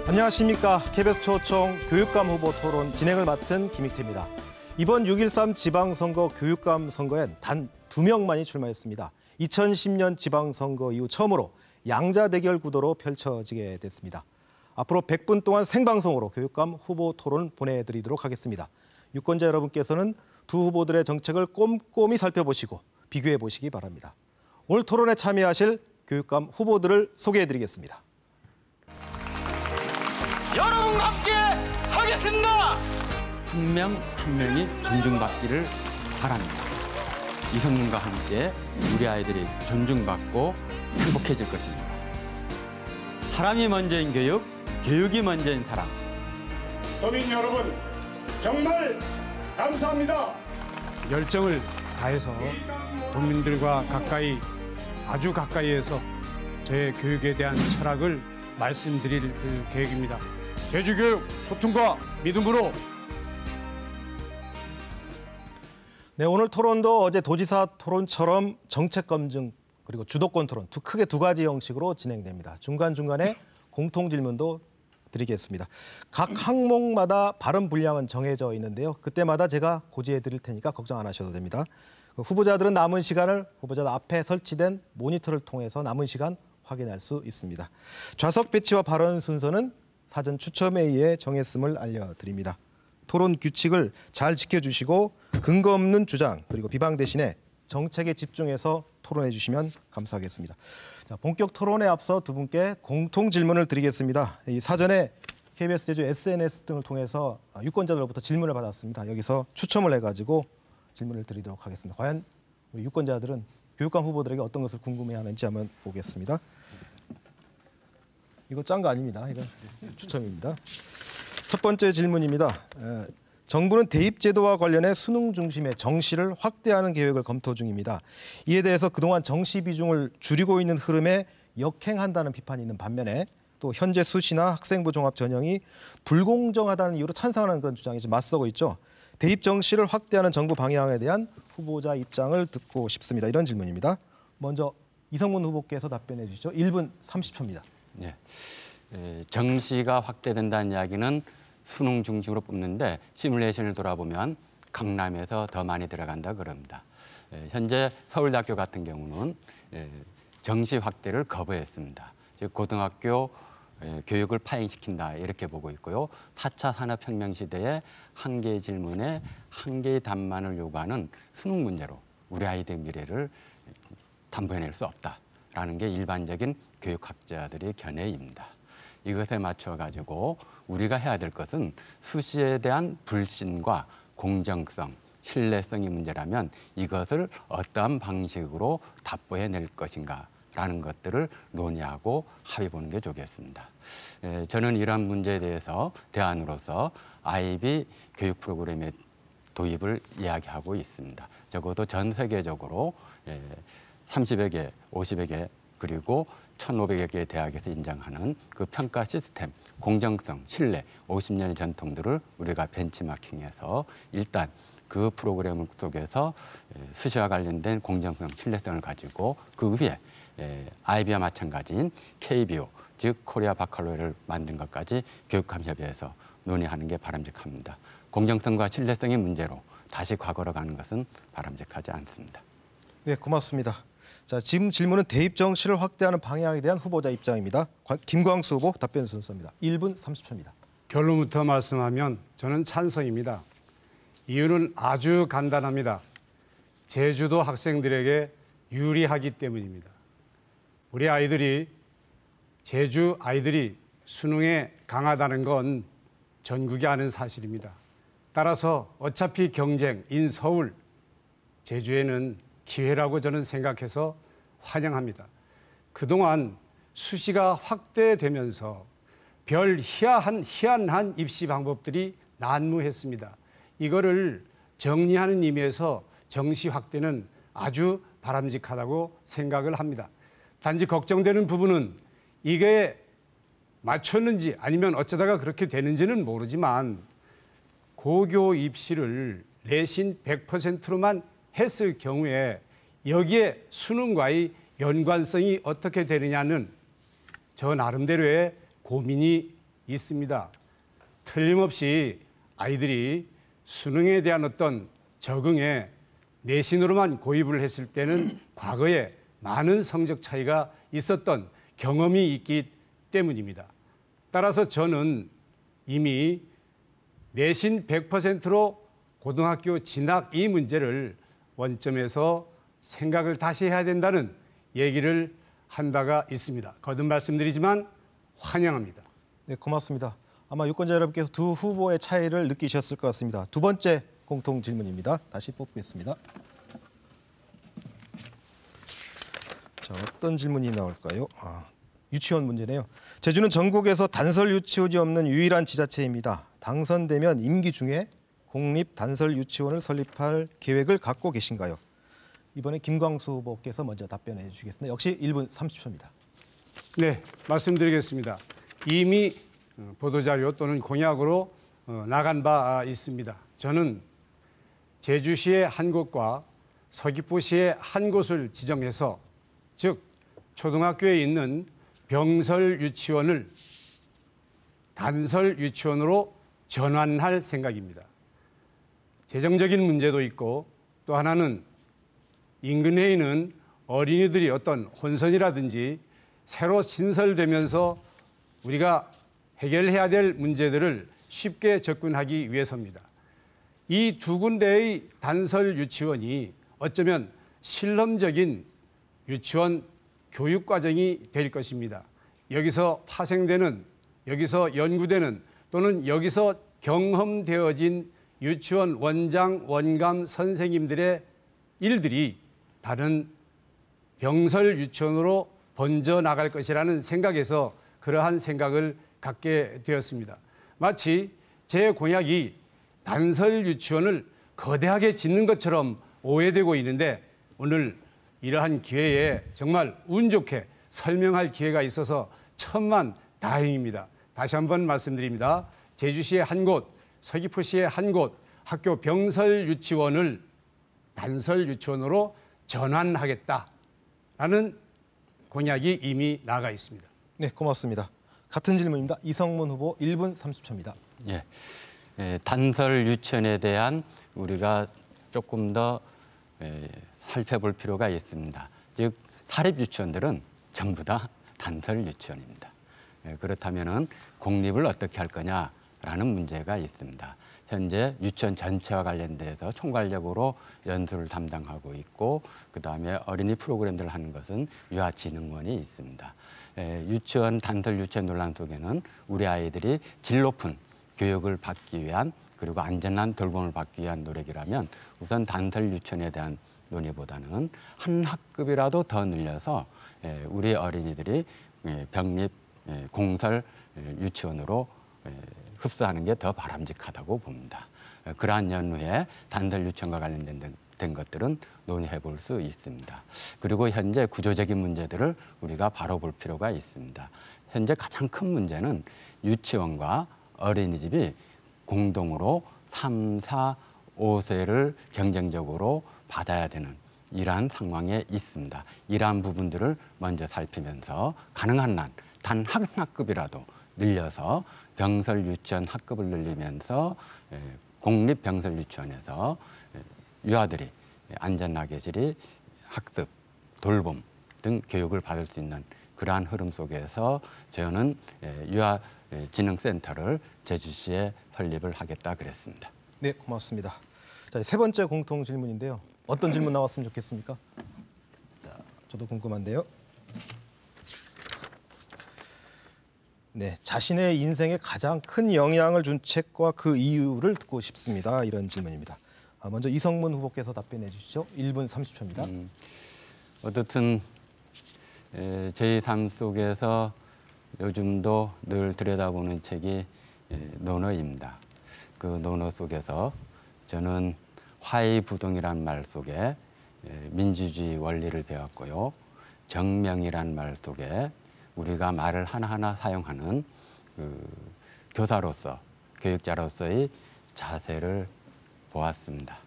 안녕하십니까. KBS 초청 교육감 후보 토론 진행을 맡은 김익태입니다. 이번 6.13 지방선거 교육감 선거엔 단 2명만이 출마했습니다. 2010년 지방선거 이후 처음으로 양자 대결 구도로 펼쳐지게 됐습니다. 앞으로 100분 동안 생방송으로 교육감 후보 토론 보내드리도록 하겠습니다. 유권자 여러분께서는 두 후보들의 정책을 꼼꼼히 살펴보시고 비교해 보시기 바랍니다. 오늘 토론에 참여하실 교육감 후보들을 소개해드리겠습니다. 여러분과 함께 하겠습니다. 한 명 한 명이 존중받기를 바랍니다. 이성문과 함께 우리 아이들이 존중받고 행복해질 것입니다. 사람이 먼저인 교육, 교육이 먼저인 사람. 도민 여러분, 정말 감사합니다. 열정을 다해서 국민들과 가까이, 아주 가까이에서 저의 교육에 대한 철학을 말씀드릴 계획입니다. 제주교육 소통과 믿음으로. 네, 오늘 토론도 어제 도지사 토론처럼 정책 검증 그리고 주도권 토론 크게 두 가지 형식으로 진행됩니다. 중간중간에 공통 질문도 드리겠습니다. 각 항목마다 발언 분량은 정해져 있는데요. 그때마다 제가 고지해 드릴 테니까 걱정 안 하셔도 됩니다. 후보자들은 남은 시간을 후보자들 앞에 설치된 모니터를 통해서 남은 시간 확인할 수 있습니다. 좌석 배치와 발언 순서는 사전 추첨에 의해 정했음을 알려드립니다. 토론 규칙을 잘 지켜주시고 근거 없는 주장 그리고 비방 대신에 정책에 집중해서 토론해 주시면 감사하겠습니다. 자, 본격 토론에 앞서 두 분께 공통 질문을 드리겠습니다. 이 사전에 KBS 제주 SNS 등을 통해서 유권자들로부터 질문을 받았습니다. 여기서 추첨을 해가지고 질문을 드리도록 하겠습니다. 과연 우리 유권자들은 교육감 후보들에게 어떤 것을 궁금해하는지 한번 보겠습니다. 이거 짠 거 아닙니다. 이건 추첨입니다. 첫 번째 질문입니다. 정부는 대입제도와 관련해 수능 중심의 정시를 확대하는 계획을 검토 중입니다. 이에 대해서 그동안 정시 비중을 줄이고 있는 흐름에 역행한다는 비판이 있는 반면에 또 현재 수시나 학생부 종합 전형이 불공정하다는 이유로 찬성하는 그런 주장이 좀 맞서고 있죠. 대입 정시를 확대하는 정부 방향에 대한 후보자 입장을 듣고 싶습니다. 이런 질문입니다. 먼저 이성문 후보께서 답변해 주시죠. 1분 30초입니다. 네. 정시가 확대된다는 이야기는 수능 중심으로 뽑는데 시뮬레이션을 돌아보면 강남에서 더 많이 들어간다 그럽니다. 현재 서울대학교 같은 경우는 정시 확대를 거부했습니다. 즉 고등학교 교육을 파행시킨다 이렇게 보고 있고요. 4차 산업혁명 시대에 한 개의 질문에 한 개의 답만을 요구하는 수능 문제로 우리 아이들의 미래를 담보해낼 수 없다라는 게 일반적인 교육학자들의 견해입니다. 이것에 맞춰가지고 우리가 해야 될 것은 수시에 대한 불신과 공정성, 신뢰성이 문제라면 이것을 어떠한 방식으로 답보해낼 것인가라는 것들을 논의하고 합의 보는 게 좋겠습니다. 저는 이러한 문제에 대해서 대안으로서 IB 교육 프로그램의 도입을 이야기하고 있습니다. 적어도 전 세계적으로 30여 개, 50여 개 그리고 1,500여 개의 대학에서 인정하는 그 평가 시스템, 공정성, 신뢰, 50년의 전통들을 우리가 벤치마킹해서 일단 그 프로그램 속에서 수시와 관련된 공정성, 신뢰성을 가지고 그 위에 IB와 마찬가지인 KBO, 즉 코리아 바칼로레를 만든 것까지 교육감협의회에서 논의하는 게 바람직합니다. 공정성과 신뢰성의 문제로 다시 과거로 가는 것은 바람직하지 않습니다. 네, 고맙습니다. 자, 지금 질문은 대입 정시를 확대하는 방향에 대한 후보자 입장입니다. 김광수 후보 답변 순서입니다. 1분 30초입니다. 결론부터 말씀하면 저는 찬성입니다. 이유는 아주 간단합니다. 제주도 학생들에게 유리하기 때문입니다. 우리 아이들이, 제주 아이들이 수능에 강하다는 건 전국이 아는 사실입니다. 따라서 어차피 경쟁인 서울, 제주에는 기회라고 저는 생각해서 환영합니다. 그동안 수시가 확대되면서 별 희한한 입시 방법들이 난무했습니다. 이거를 정리하는 의미에서 정시 확대는 아주 바람직하다고 생각을 합니다. 단지 걱정되는 부분은 이게 맞췄는지 아니면 어쩌다가 그렇게 되는지는 모르지만 고교 입시를 내신 100%로만 했을 경우에 여기에 수능과의 연관성이 어떻게 되느냐는 저 나름대로의 고민이 있습니다. 틀림없이 아이들이 수능에 대한 어떤 적응에 내신으로만 고입을 했을 때는 과거에 많은 성적 차이가 있었던 경험이 있기 때문입니다. 따라서 저는 이미 내신 100%로 고등학교 진학 이 문제를 원점에서 생각을 다시 해야 된다는 얘기를 한 바가 있습니다. 거듭 말씀드리지만 환영합니다. 네, 고맙습니다. 아마 유권자 여러분께서 두 후보의 차이를 느끼셨을 것 같습니다. 두 번째 공통 질문입니다. 다시 뽑겠습니다. 자, 어떤 질문이 나올까요? 유치원 문제네요. 제주는 전국에서 단설 유치원이 없는 유일한 지자체입니다. 당선되면 임기 중에 공립 단설 유치원을 설립할 계획을 갖고 계신가요? 이번에 김광수 후보께서 먼저 답변해 주시겠습니다. 역시 1분 30초입니다. 네, 말씀드리겠습니다. 이미 보도자료 또는 공약으로 나간 바 있습니다. 저는 제주시의 한 곳과 서귀포시의 한 곳을 지정해서 즉 초등학교에 있는 병설 유치원을 단설 유치원으로 전환할 생각입니다. 재정적인 문제도 있고 또 하나는 인근에 있는 어린이들이 어떤 혼선이라든지 새로 신설되면서 우리가 해결해야 될 문제들을 쉽게 접근하기 위해서입니다. 이 두 군데의 단설 유치원이 어쩌면 실험적인 유치원 교육 과정이 될 것입니다. 여기서 파생되는, 여기서 연구되는 또는 여기서 경험되어진 유치원 원장, 원감 선생님들의 일들이 다른 병설 유치원으로 번져 나갈 것이라는 생각에서 그러한 생각을 갖게 되었습니다. 마치 제 공약이 단설 유치원을 거대하게 짓는 것처럼 오해되고 있는데 오늘 이러한 기회에 정말 운 좋게 설명할 기회가 있어서 천만 다행입니다. 다시 한번 말씀드립니다. 제주시의 한 곳, 서귀포시의 한 곳 학교 병설 유치원을 단설 유치원으로 전환하겠다라는 공약이 이미 나가 있습니다. 네, 고맙습니다. 같은 질문입니다. 이성문 후보 1분 30초입니다. 예, 단설 유치원에 대한 우리가 조금 더 살펴볼 필요가 있습니다. 즉 사립 유치원들은 전부 다 단설 유치원입니다. 그렇다면은 공립을 어떻게 할 거냐라는 문제가 있습니다. 현재 유치원 전체와 관련돼서 총괄적으로 연수를 담당하고 있고 그다음에 어린이 프로그램들을 하는 것은 유아진흥원이 있습니다. 유치원 단설 유치원 논란 속에는 우리 아이들이 질 높은 교육을 받기 위한 그리고 안전한 돌봄을 받기 위한 노력이라면 우선 단설 유치원에 대한 논의보다는 한 학급이라도 더 늘려서 우리 어린이들이 병립 공설 유치원으로 흡수하는 게 더 바람직하다고 봅니다. 그러한 연후에 단설 유치원과 관련된 것들은 논의해 볼 수 있습니다. 그리고 현재 구조적인 문제들을 우리가 바로 볼 필요가 있습니다. 현재 가장 큰 문제는 유치원과 어린이집이 공동으로 3, 4, 5세를 경쟁적으로 받아야 되는 이러한 상황에 있습니다. 이러한 부분들을 먼저 살피면서 가능한 한 단 한 학급이라도 늘려서 병설 유치원 학급을 늘리면서 공립 병설 유치원에서 유아들이 안전하게 학습, 돌봄 등 교육을 받을 수 있는 그러한 흐름 속에서 저는 유아진흥센터를 제주시에 설립을 하겠다 그랬습니다. 네, 고맙습니다. 자, 세 번째 공통 질문인데요. 어떤 질문 나왔으면 좋겠습니까? 자, 저도 궁금한데요. 네, 자신의 인생에 가장 큰 영향을 준 책과 그 이유를 듣고 싶습니다. 이런 질문입니다. 먼저 이성문 후보께서 답변해 주시죠. 1분 30초입니다. 어떻든 제 삶 속에서 요즘도 늘 들여다보는 책이 논어입니다. 그 논어 속에서 저는 화의부동이란 말 속에 민주주의 원리를 배웠고요. 정명이란 말 속에 우리가 말을 하나하나 사용하는 교사로서, 교육자로서의 자세를 보았습니다.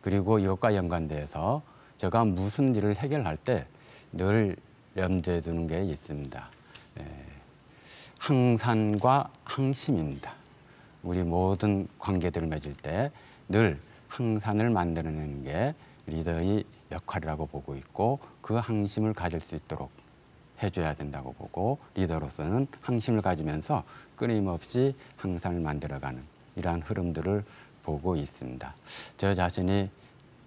그리고 이것과 연관돼서 제가 무슨 일을 해결할 때 늘 염두에 두는 게 있습니다. 항산과 항심입니다. 우리 모든 관계들을 맺을 때 늘 항산을 만들어내는 게 리더의 역할이라고 보고 있고 그 항심을 가질 수 있도록 해줘야 된다고 보고 리더로서는 항심을 가지면서 끊임없이 항산을 만들어가는 이러한 흐름들을 보고 있습니다. 저 자신이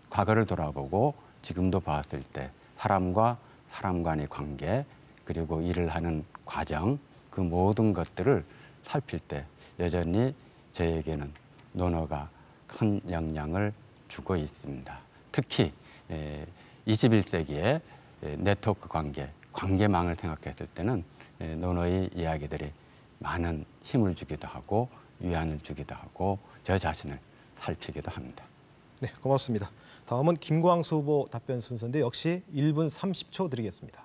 과거를 돌아보고 지금도 봤을 때 사람과 사람 간의 관계 그리고 일을 하는 과정 그 모든 것들을 살필 때 여전히 저에게는 논어가 큰 영향을 주고 있습니다. 특히 21세기의 네트워크 관계망을 생각했을 때는 논어의 이야기들이 많은 힘을 주기도 하고 위안을 주기도 하고 저 자신을 살피기도 합니다. 네, 고맙습니다. 다음은 김광수 후보 답변 순서인데 역시 1분 30초 드리겠습니다.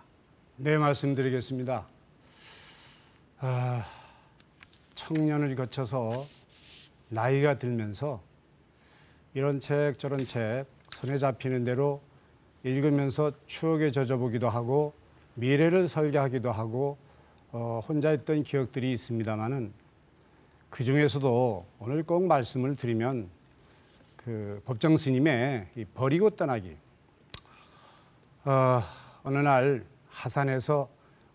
네, 말씀드리겠습니다. 청년을 거쳐서 나이가 들면서 이런 책 저런 책 손에 잡히는 대로 읽으면서 추억에 젖어보기도 하고 미래를 설계하기도 하고 혼자 했던 기억들이 있습니다마는 그 중에서도 오늘 꼭 말씀을 드리면 그 법정 스님의 이 버리고 떠나기. 어느 날 하산해서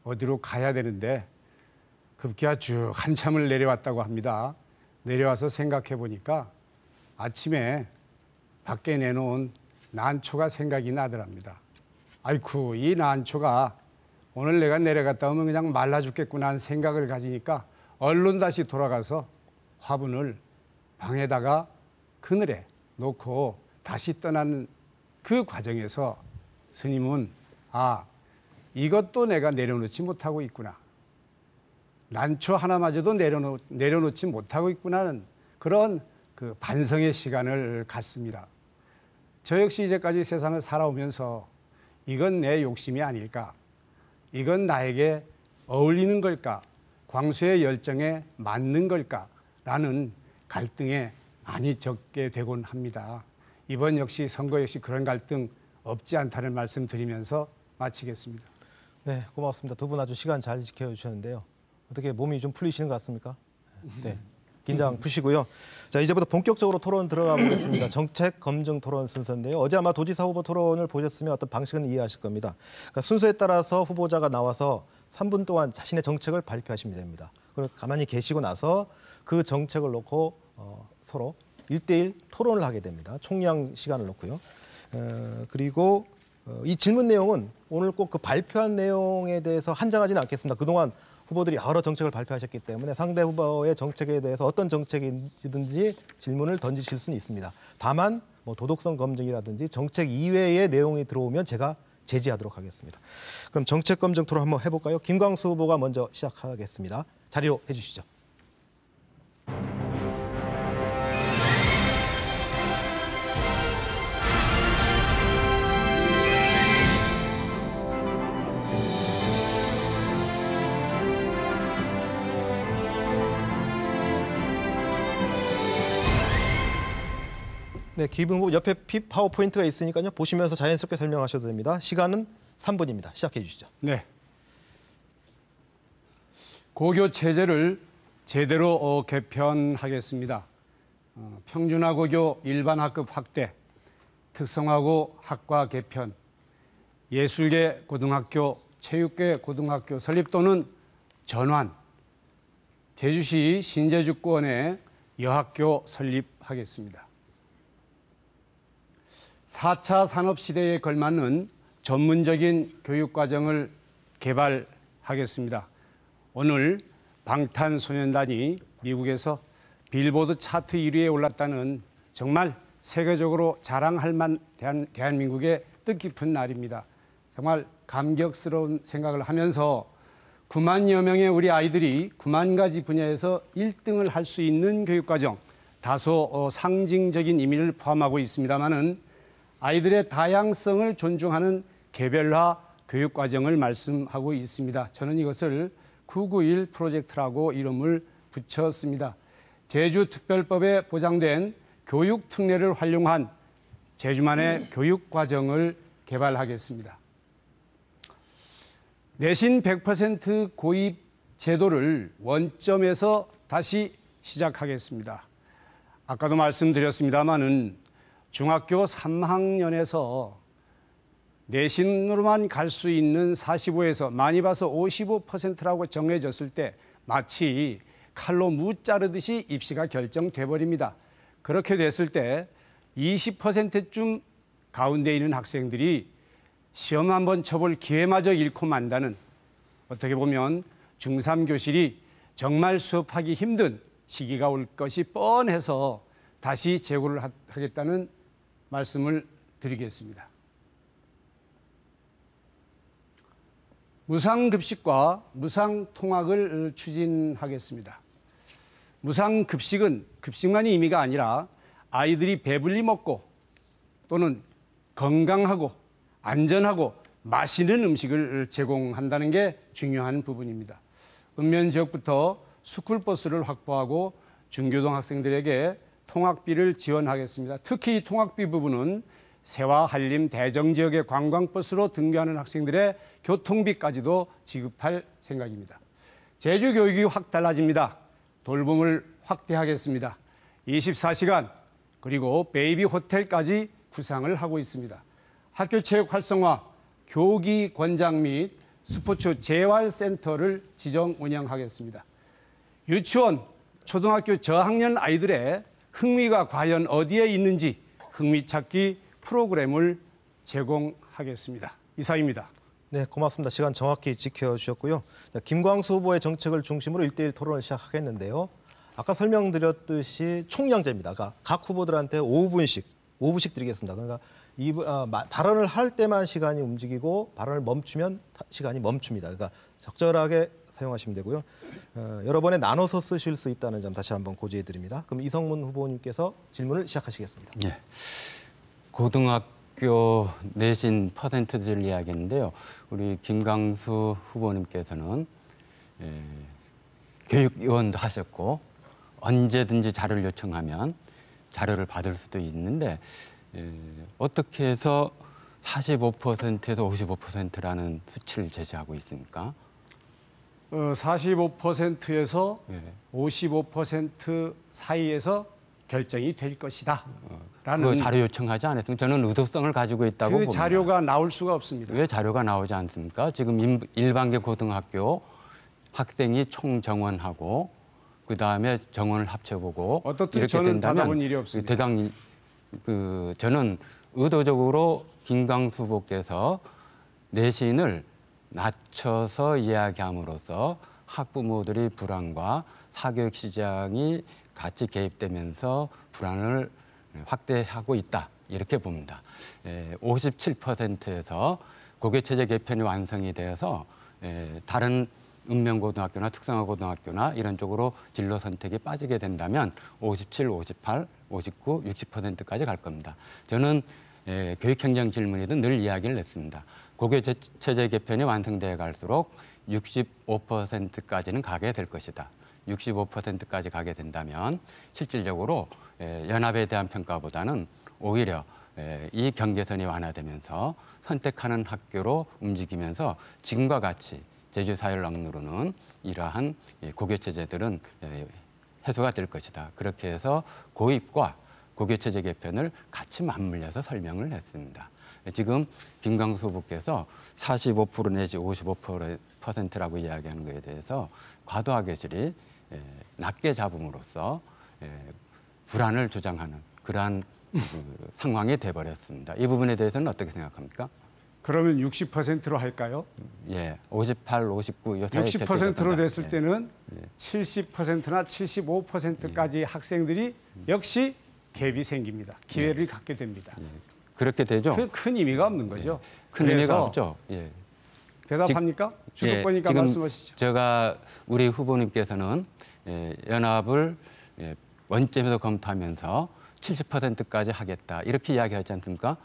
어디로 가야 되는데 급기야 쭉 한참을 내려왔다고 합니다. 내려와서 생각해 보니까 아침에 밖에 내놓은 난초가 생각이 나더랍니다. 아이쿠, 이 난초가 오늘 내가 내려갔다 오면 그냥 말라 죽겠구나 하는 생각을 가지니까 얼른 다시 돌아가서 화분을 방에다가 그늘에 놓고 다시 떠나는 그 과정에서 스님은 이것도 내가 내려놓지 못하고 있구나. 난초 하나마저도 내려놓지 못하고 있구나는 그런 그 반성의 시간을 갖습니다. 저 역시 이제까지 세상을 살아오면서 이건 내 욕심이 아닐까? 이건 나에게 어울리는 걸까? 광수의 열정에 맞는 걸까? 라는 갈등에 많이 적게 되곤 합니다. 이번 역시 선거 역시 그런 갈등 없지 않다는 말씀 드리면서 마치겠습니다. 네, 고맙습니다. 두 분 아주 시간 잘 지켜주셨는데요. 어떻게 몸이 좀 풀리시는 것 같습니까? 네, 긴장 푸시고요. 자, 이제부터 본격적으로 토론 들어가 보겠습니다. 정책 검증 토론 순서인데요. 어제 아마 도지사 후보 토론을 보셨으면 어떤 방식은 이해하실 겁니다. 그러니까 순서에 따라서 후보자가 나와서 3분 동안 자신의 정책을 발표하시면 됩니다. 그리고 가만히 계시고 나서 그 정책을 놓고 서로 1대1 토론을 하게 됩니다. 총량 시간을 놓고요. 그리고 이 질문 내용은 오늘 꼭 그 발표한 내용에 대해서 한정하지는 않겠습니다. 그동안 후보들이 여러 정책을 발표하셨기 때문에 상대 후보의 정책에 대해서 어떤 정책이든지 질문을 던지실 수는 있습니다. 다만 도덕성 검증이라든지 정책 이외의 내용이 들어오면 제가 제지하도록 하겠습니다. 그럼 정책 검증 토론 한번 해볼까요? 김광수 후보가 먼저 시작하겠습니다. 자리로 해주시죠. 네, 김 후보 옆에 파워포인트가 있으니까요. 보시면서 자연스럽게 설명하셔도 됩니다. 시간은 3분입니다. 시작해 주시죠. 네. 고교 체제를 제대로 개편하겠습니다. 평준화고교 일반학급 확대, 특성화고 학과 개편, 예술계 고등학교, 체육계 고등학교 설립 또는 전환, 제주시 신제주권에 여학교 설립하겠습니다. 4차 산업시대에 걸맞는 전문적인 교육과정을 개발하겠습니다. 오늘 방탄소년단이 미국에서 빌보드 차트 1위에 올랐다는 정말 세계적으로 자랑할 만한 대한민국의 뜻깊은 날입니다. 정말 감격스러운 생각을 하면서 9만여 명의 우리 아이들이 9만 가지 분야에서 1등을 할 수 있는 교육과정, 다소 상징적인 의미를 포함하고 있습니다마는 아이들의 다양성을 존중하는 개별화 교육과정을 말씀하고 있습니다. 저는 이것을 991 프로젝트라고 이름을 붙였습니다. 제주특별법에 보장된 교육특례를 활용한 제주만의 교육과정을 개발하겠습니다. 내신 100% 고입 제도를 원점에서 다시 시작하겠습니다. 아까도 말씀드렸습니다마는 중학교 3학년에서 내신으로만 갈 수 있는 45에서 많이 봐서 55%라고 정해졌을 때 마치 칼로 무 자르듯이 입시가 결정돼 버립니다. 그렇게 됐을 때 20%쯤 가운데 있는 학생들이 시험 한번 쳐볼 기회마저 잃고 만다는, 어떻게 보면 중3 교실이 정말 수업하기 힘든 시기가 올 것이 뻔해서 다시 재고를 하겠다는 말씀을 드리겠습니다. 무상급식과 무상통학을 추진하겠습니다. 무상급식은 급식만이 의미가 아니라 아이들이 배불리 먹고 또는 건강하고 안전하고 맛있는 음식을 제공한다는 게 중요한 부분입니다. 읍면 지역부터 스쿨버스를 확보하고 중교동 학생들에게 통학비를 지원하겠습니다. 특히 이 통학비 부분은 세화, 한림, 대정 지역의 관광버스로 등교하는 학생들의 교통비까지도 지급할 생각입니다. 제주 교육이 확 달라집니다. 돌봄을 확대하겠습니다. 24시간 그리고 베이비 호텔까지 구상을 하고 있습니다. 학교 체육 활성화, 교기 권장 및 스포츠 재활센터를 지정 운영하겠습니다. 유치원, 초등학교 저학년 아이들의 흥미가 과연 어디에 있는지 흥미 찾기 프로그램을 제공하겠습니다. 이상입니다. 네, 고맙습니다. 시간 정확히 지켜주셨고요. 김광수 후보의 정책을 중심으로 1대1 토론을 시작하겠는데요. 아까 설명드렸듯이 총량제입니다. 그러니까 각 후보들한테 5분씩 드리겠습니다. 그러니까 발언을 할 때만 시간이 움직이고 발언을 멈추면 시간이 멈춥니다. 그러니까 적절하게 사용하시면 되고요. 여러 번에 나눠서 쓰실 수 있다는 점 다시 한번 고지해 드립니다. 그럼 이성문 후보님께서 질문을 시작하시겠습니다. 예. 고등학교 내신 퍼센트지를 이야기했는데요. 우리 김광수 후보님께서는 교육위원도 하셨고 언제든지 자료를 요청하면 자료를 받을 수도 있는데 어떻게 해서 45%에서 55%라는 수치를 제시하고 있습니까? 45%에서 55% 사이에서 결정이 될 것이다. 라는 그 자료 요청하지 않았습니까? 저는 의도성을 가지고 있다고 그 봅니다. 자료가 나올 수가 없습니다. 왜 자료가 나오지 않습니까? 지금 일반계 고등학교 학생이 총 정원하고 그 다음에 정원을 합쳐보고 어떻든 이렇게 저는 된다면 받아본 일이 없습니다. 저는 의도적으로 김광수 후보께서 내신을 낮춰서 이야기함으로써 학부모들이 불안과 사교육 시장이 같이 개입되면서 불안을 확대하고 있다 이렇게 봅니다. 57%에서 고교체제 개편이 완성이 되어서 다른 읍면고등학교나 특성화고등학교나 이런 쪽으로 진로 선택이 빠지게 된다면 57, 58, 59, 60%까지 갈 겁니다. 저는 교육행정 질문이든 늘 이야기를 했습니다. 고교체제 개편이 완성되어 갈수록 65%까지는 가게 될 것이다. 65%까지 가게 된다면 실질적으로 연합에 대한 평가보다는 오히려 이 경계선이 완화되면서 선택하는 학교로 움직이면서 지금과 같이 제주 사회를 억누르는 이러한 고교체제들은 해소가 될 것이다. 그렇게 해서 고입과 고교체제 개편을 같이 맞물려서 설명을 했습니다. 지금 김광수 후보께서 45% 내지 55%라고 이야기하는 것에 대해서 과도하게 질이 낮게 잡음으로써 불안을 조장하는 그러한 상황이 돼버렸습니다. 이 부분에 대해서는 어떻게 생각합니까? 그러면 60%로 할까요? 예, 58, 59 요 사이에 60%로 됐을 예. 때는 70%나 75%까지 학생들이 역시 갭이 생깁니다. 기회를 갖게 됩니다. 그렇게 되죠. 큰 의미가 없는 거죠. 큰 의미가 없죠. 예. 대답합니까? 주도권이니까 지금 말씀하시죠. 제가 우리 후보님께서는 연합을 원점에서 검토하면서 70%까지 하겠다 이렇게 이야기하지 않습니까?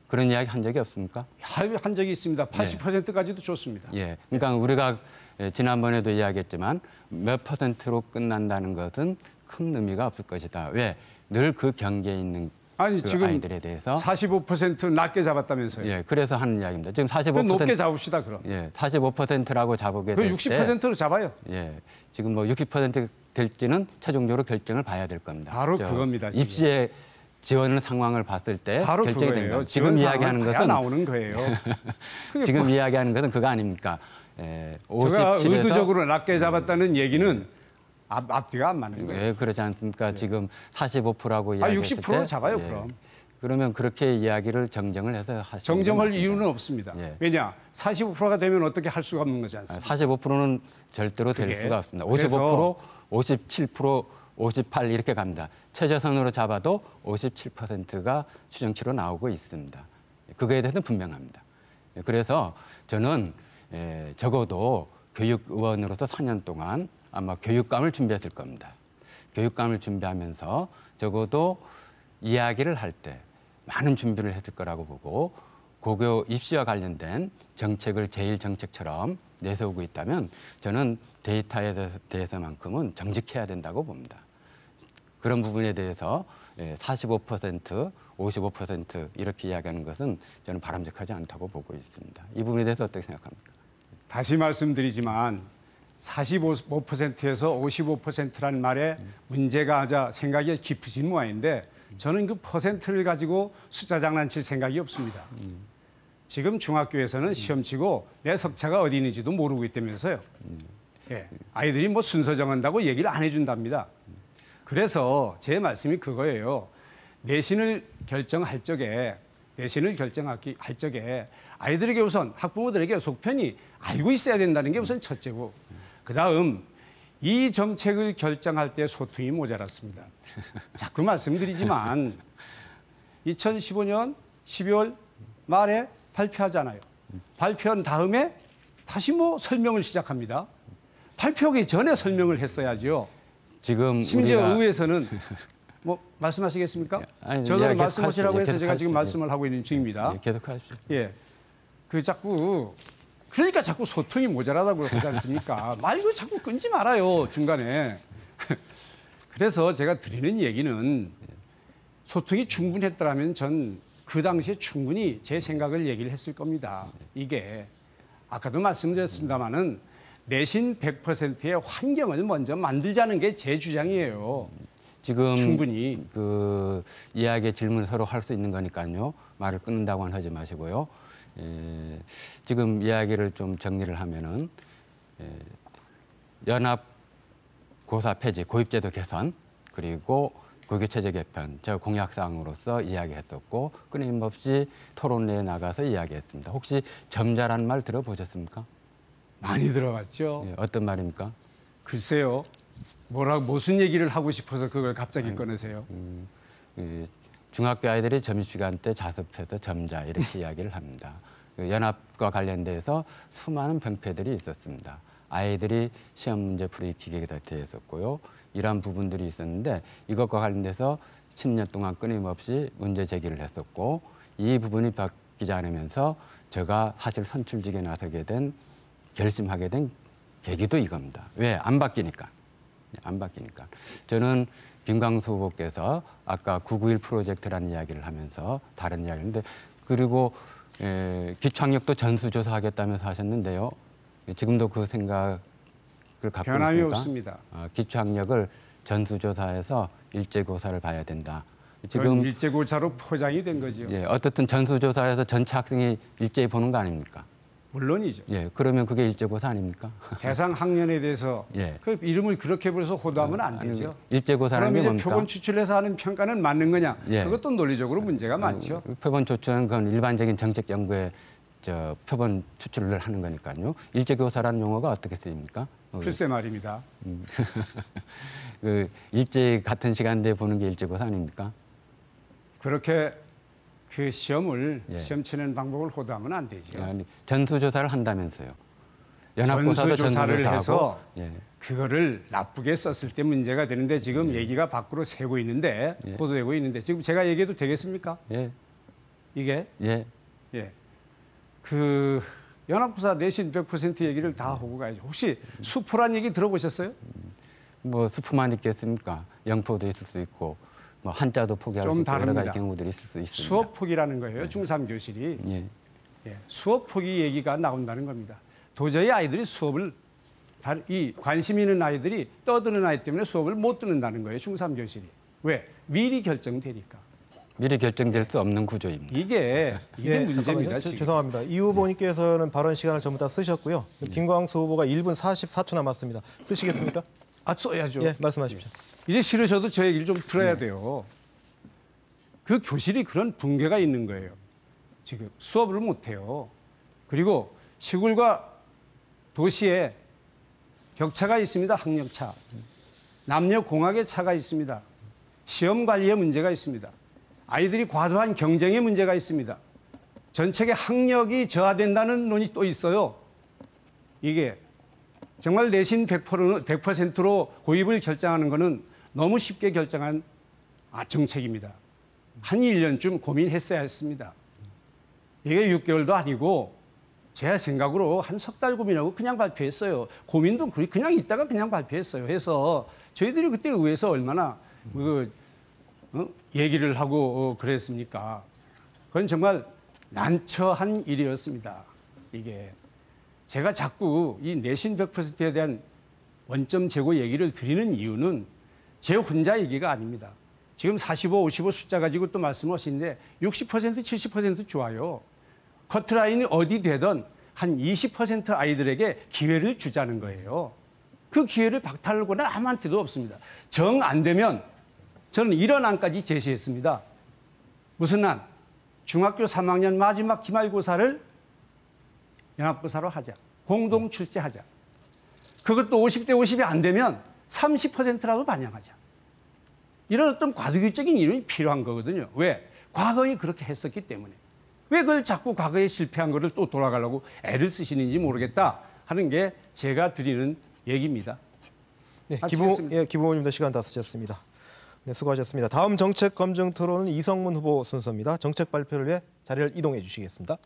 그런 이야기 한 적이 없습니까? 한 적이 있습니다. 80%까지도 좋습니다. 예. 그러니까 우리가 지난번에도 이야기했지만 몇 %로 끝난다는 것은 큰 의미가 없을 것이다. 왜? 늘 그 경계에 있는 아니 그 지금 아이들에 대해서 45% 낮게 잡았다면서요. 예, 그래서 하는 이야기입니다. 지금 45% 그 높게 잡읍시다 그럼. 예, 45%라고 잡게 그 될 때 60%로 잡아요. 예, 지금 뭐 60% 될지는 최종적으로 결정을 봐야 될 겁니다. 바로 그겁니다, 지금. 입시에 지원 상황을 봤을 때 바로 결정이 그거예요. 됩니다. 지금 이야기하는 봐야 것은 나오는 거예요. 그게 지금 뭐- 이야기하는 것은 그거 아닙니까? 예, 제가 57에서 의도적으로 낮게 잡았다는 얘기는 앞뒤가 안 맞는 거예요. 왜 그러지 않습니까? 지금 45%라고 이야기했을 60% 때 잡아요, 예. 그럼. 그러면 그렇게 이야기를 정정을 해서 하시는 정정할 이유는 없습니다. 예. 왜냐? 45%가 되면 어떻게 할 수가 없는 거지 않습니까? 45%는 절대로 될 그게. 수가 없습니다. 그래서 55%, 57%, 58 이렇게 갑니다. 최저선으로 잡아도 57%가 추정치로 나오고 있습니다. 그거에 대해서는 분명합니다. 그래서 저는 적어도 교육의원으로서 4년 동안 아마 교육감을 준비했을 겁니다. 교육감을 준비하면서 적어도 이야기를 할 때 많은 준비를 했을 거라고 보고 고교 입시와 관련된 정책을 제일 정책처럼 내세우고 있다면 저는 데이터에 대해서만큼은 정직해야 된다고 봅니다. 그런 부분에 대해서 45%, 55% 이렇게 이야기하는 것은 저는 바람직하지 않다고 보고 있습니다. 이 부분에 대해서 어떻게 생각합니까? 다시 말씀드리지만 45%에서 55%라는 말에 문제가 생각이 깊으신 모양인데 저는 그 퍼센트를 가지고 숫자 장난칠 생각이 없습니다. 지금 중학교에서는 시험 치고 내 석차가 어디 있는지도 모르고 있다면서요. 예, 아이들이 뭐 순서 정한다고 얘기를 안 해준답니다. 그래서 제 말씀이 그거예요. 내신을 결정할 적에 아이들에게 우선 학부모들에게 속편히 알고 있어야 된다는 게 우선 첫째고 그다음 이 정책을 결정할 때 소통이 모자랐습니다. 자꾸 말씀드리지만 2015년 12월 말에 발표하잖아요. 발표한 다음에 다시 뭐 설명을 시작합니다. 발표하기 전에 설명을 했어야지요. 지금 심지어 우리가 의회에서는 뭐 말씀하시겠습니까? 아니, 저는 이야기 말씀하시라고 계속 해서 제가 지금 하십시오. 말씀을 하고 있는 중입니다. 예, 계속하십시오. 예. 그러니까 자꾸 소통이 모자라다고 하지 않습니까? 말고 자꾸 끊지 말아요, 중간에. 그래서 제가 드리는 얘기는 소통이 충분했더라면 전 그 당시에 충분히 제 생각을 얘기를 했을 겁니다. 이게 아까도 말씀드렸습니다마는 내신 100%의 환경을 먼저 만들자는 게 제 주장이에요. 지금 충분히. 그 이야기의 질문을 서로 할 수 있는 거니까요. 말을 끊는다고는 하지 마시고요. 지금 이야기를 좀 정리를 하면은 연합 고사 폐지, 고입제도 개선 그리고 고교체제 개편 저 공약사항으로서 이야기했었고 끊임없이 토론회에 나가서 이야기했습니다. 혹시 점자라는 말 들어보셨습니까? 많이 들어갔죠. 예, 어떤 말입니까? 글쎄요. 무슨 얘기를 하고 싶어서 그걸 갑자기 꺼내세요. 중학교 아이들이 점심시간 때 자습해서 점자 이렇게 이야기를 합니다. 그 연합과 관련돼서 수많은 병폐들이 있었습니다. 아이들이 시험 문제 풀이 기계에 대했었고요. 이러한 부분들이 있었는데 이것과 관련돼서 10년 동안 끊임없이 문제 제기를 했었고 이 부분이 바뀌지 않으면서 제가 사실 선출직에 나서게 된 결심하게 된 계기도 이겁니다. 왜? 안 바뀌니까. 안 바뀌니까. 저는 김광수 후보께서 아까 991 프로젝트라는 이야기를 하면서 다른 이야기를 했는데 그리고 기초학력도 전수조사하겠다면서 하셨는데요. 지금도 그 생각을 갖고 변함이 있습니까? 없습니다. 기초학력을 전수조사해서 일제고사를 봐야 된다. 지금 지금 일제고사로 포장이 된 거죠. 예, 어떻든 전수조사에서 전체 학생이 일제히 보는 거 아닙니까? 물론이죠. 예, 그러면 그게 일제고사 아닙니까? 대상 학년에 대해서 예. 그 이름을 그렇게 부려서 호도하면 안 되죠. 일제고사라는 그럼 게 이제 뭡니까? 표본 추출해서 하는 평가는 맞는 거냐? 예. 그것도 논리적으로 문제가 많죠. 표본 추출은 그건 일반적인 정책 연구에 표본 추출을 하는 거니까요. 일제교사라는 용어가 어떻게 쓰입니까? 글쎄 말입니다. 그 일제 같은 시간대에 보는 게 일제고사 아닙니까? 그렇게 그 시험을 예. 시험 치는 방법을 호도하면 안 되죠. 아니, 전수조사를 한다면서요. 연합고사도 전수조사를 전수조사하고. 해서 예. 그거를 나쁘게 썼을 때 문제가 되는데 지금 얘기가 밖으로 새고 있는데 보도되고 있는데 지금 제가 얘기해도 되겠습니까? 예. 이게 예. 예. 그 연합고사 내신 100% 얘기를 다 하고 가야죠. 혹시 수포란 얘기 들어보셨어요? 뭐 수프만 있겠습니까? 영포도 있을 수 있고 뭐 한자도 포기할 좀 수 있고 여러 가지 다릅니다. 경우들이 있을 수 있습니다. 수업 포기라는 거예요. 중3 교실이. 예. 예, 수업 포기 얘기가 나온다는 겁니다. 도저히 아이들이 수업을 이 관심 있는 아이들이 떠드는 아이 때문에 수업을 못 듣는다는 거예요. 중3 교실이. 왜? 미리 결정되니까. 미리 결정될 수 없는 구조입니다. 이게 문제입니다. 잠깐만요. 지금. 죄송합니다. 이 후보님께서는 발언 시간을 전부 다 쓰셨고요. 김광수 후보가 1분 44초 남았습니다. 쓰시겠습니까? 써야죠. 예, 말씀하십시오. 이제 싫으셔도 저 얘기를 좀 들어야 돼요. 그 교실이 그런 붕괴가 있는 거예요. 지금 수업을 못 해요. 그리고 시골과 도시에 격차가 있습니다. 학력차. 남녀 공학의 차가 있습니다. 시험 관리에 문제가 있습니다. 아이들이 과도한 경쟁에 문제가 있습니다. 전체의 학력이 저하된다는 논이 또 있어요. 이게 정말 내신 100%로 고입을 결정하는 것은 너무 쉽게 결정한 정책입니다. 한 1년쯤 고민했어야 했습니다. 이게 6개월도 아니고 제 생각으로 한 석 달 고민하고 그냥 발표했어요. 고민도 그냥 있다가 그냥 발표했어요. 해서 저희들이 그때 의회에서 얼마나 얘기를 하고 그랬습니까? 그건 정말 난처한 일이었습니다. 이게 제가 자꾸 이 내신 100%에 대한 원점 제고 얘기를 드리는 이유는 제 혼자 얘기가 아닙니다. 지금 45, 55 숫자 가지고 또 말씀하시는데 60%, 70% 좋아요. 커트라인이 어디 되든 한 20% 아이들에게 기회를 주자는 거예요. 그 기회를 박탈하고는 아무한테도 없습니다. 정 안 되면 저는 이런 안까지 제시했습니다. 무슨 안? 중학교 3학년 마지막 기말고사를 연합고사로 하자. 공동 출제하자. 그것도 50대 50이 안 되면 30%라도 반영하자. 이런 어떤 과도기적인 이론이 필요한 거거든요. 왜? 과거에 그렇게 했었기 때문에. 왜 그걸 자꾸 과거에 실패한 거를 또 돌아가려고 애를 쓰시는지 모르겠다 하는 게 제가 드리는 얘기입니다. 네, 마치겠습니다. 김 후보님도 시간 다 쓰셨습니다. 네, 수고하셨습니다. 다음 정책 검증 토론은 이성문 후보 순서입니다. 정책 발표를 위해 자리를 이동해 주시겠습니다.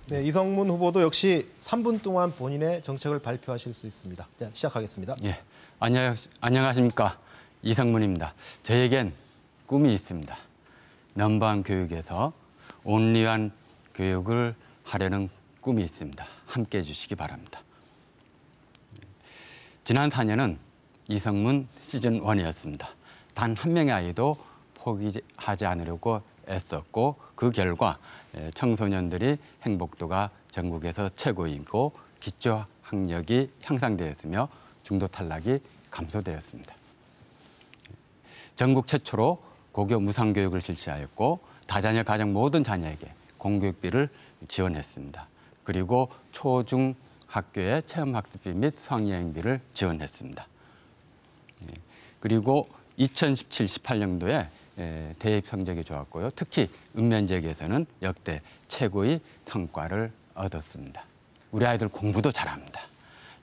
네, 이성문 후보도 역시 3분 동안 본인의 정책을 발표하실 수 있습니다. 네, 시작하겠습니다. 예, 안녕하십니까. 이성문입니다. 저에겐 꿈이 있습니다. 넘버원 교육에서 온리한 교육을 하려는 꿈이 있습니다. 함께 해주시기 바랍니다. 지난 4년은 이성문 시즌1이었습니다. 단 한 명의 아이도 포기하지 않으려고 애썼고 그 결과 청소년들이 행복도가 전국에서 최고이고 기초 학력이 향상되었으며 중도 탈락이 감소되었습니다. 전국 최초로 고교 무상교육을 실시하였고 다자녀 가정 모든 자녀에게 공교육비를 지원했습니다. 그리고 초중 학교의 체험학습비 및 수학여행비를 지원했습니다. 그리고 2017-18년도에 대입 성적이 좋았고요. 특히 읍면지역에서는 역대 최고의 성과를 얻었습니다. 우리 아이들 공부도 잘합니다.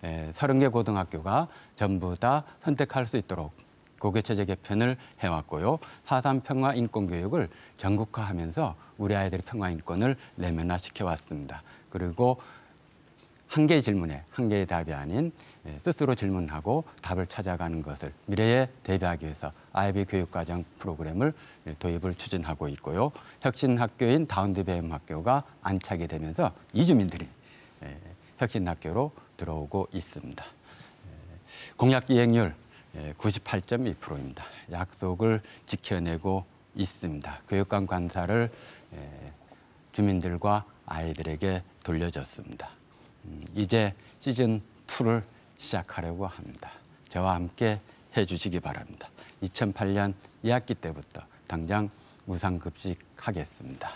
30개 고등학교가 전부 다 선택할 수 있도록 고교체제 개편을 해왔고요. 4.3 평화 인권교육을 전국화하면서 우리 아이들의 평화 인권을 내면화시켜왔습니다. 그리고 한 개의 질문에 한 개의 답이 아닌 스스로 질문하고 답을 찾아가는 것을 미래에 대비하기 위해서 아이비 교육과정 프로그램을 도입을 추진하고 있고요. 혁신학교인 다운드배움학교가 안착이 되면서 이주민들이 혁신학교로 들어오고 있습니다. 공약 이행률 98.2%입니다. 약속을 지켜내고 있습니다. 교육감 관사를 주민들과 아이들에게 돌려줬습니다. 이제 시즌2를 시작하려고 합니다. 저와 함께 해주시기 바랍니다. 2008년 2학기 때부터 당장 무상급식하겠습니다.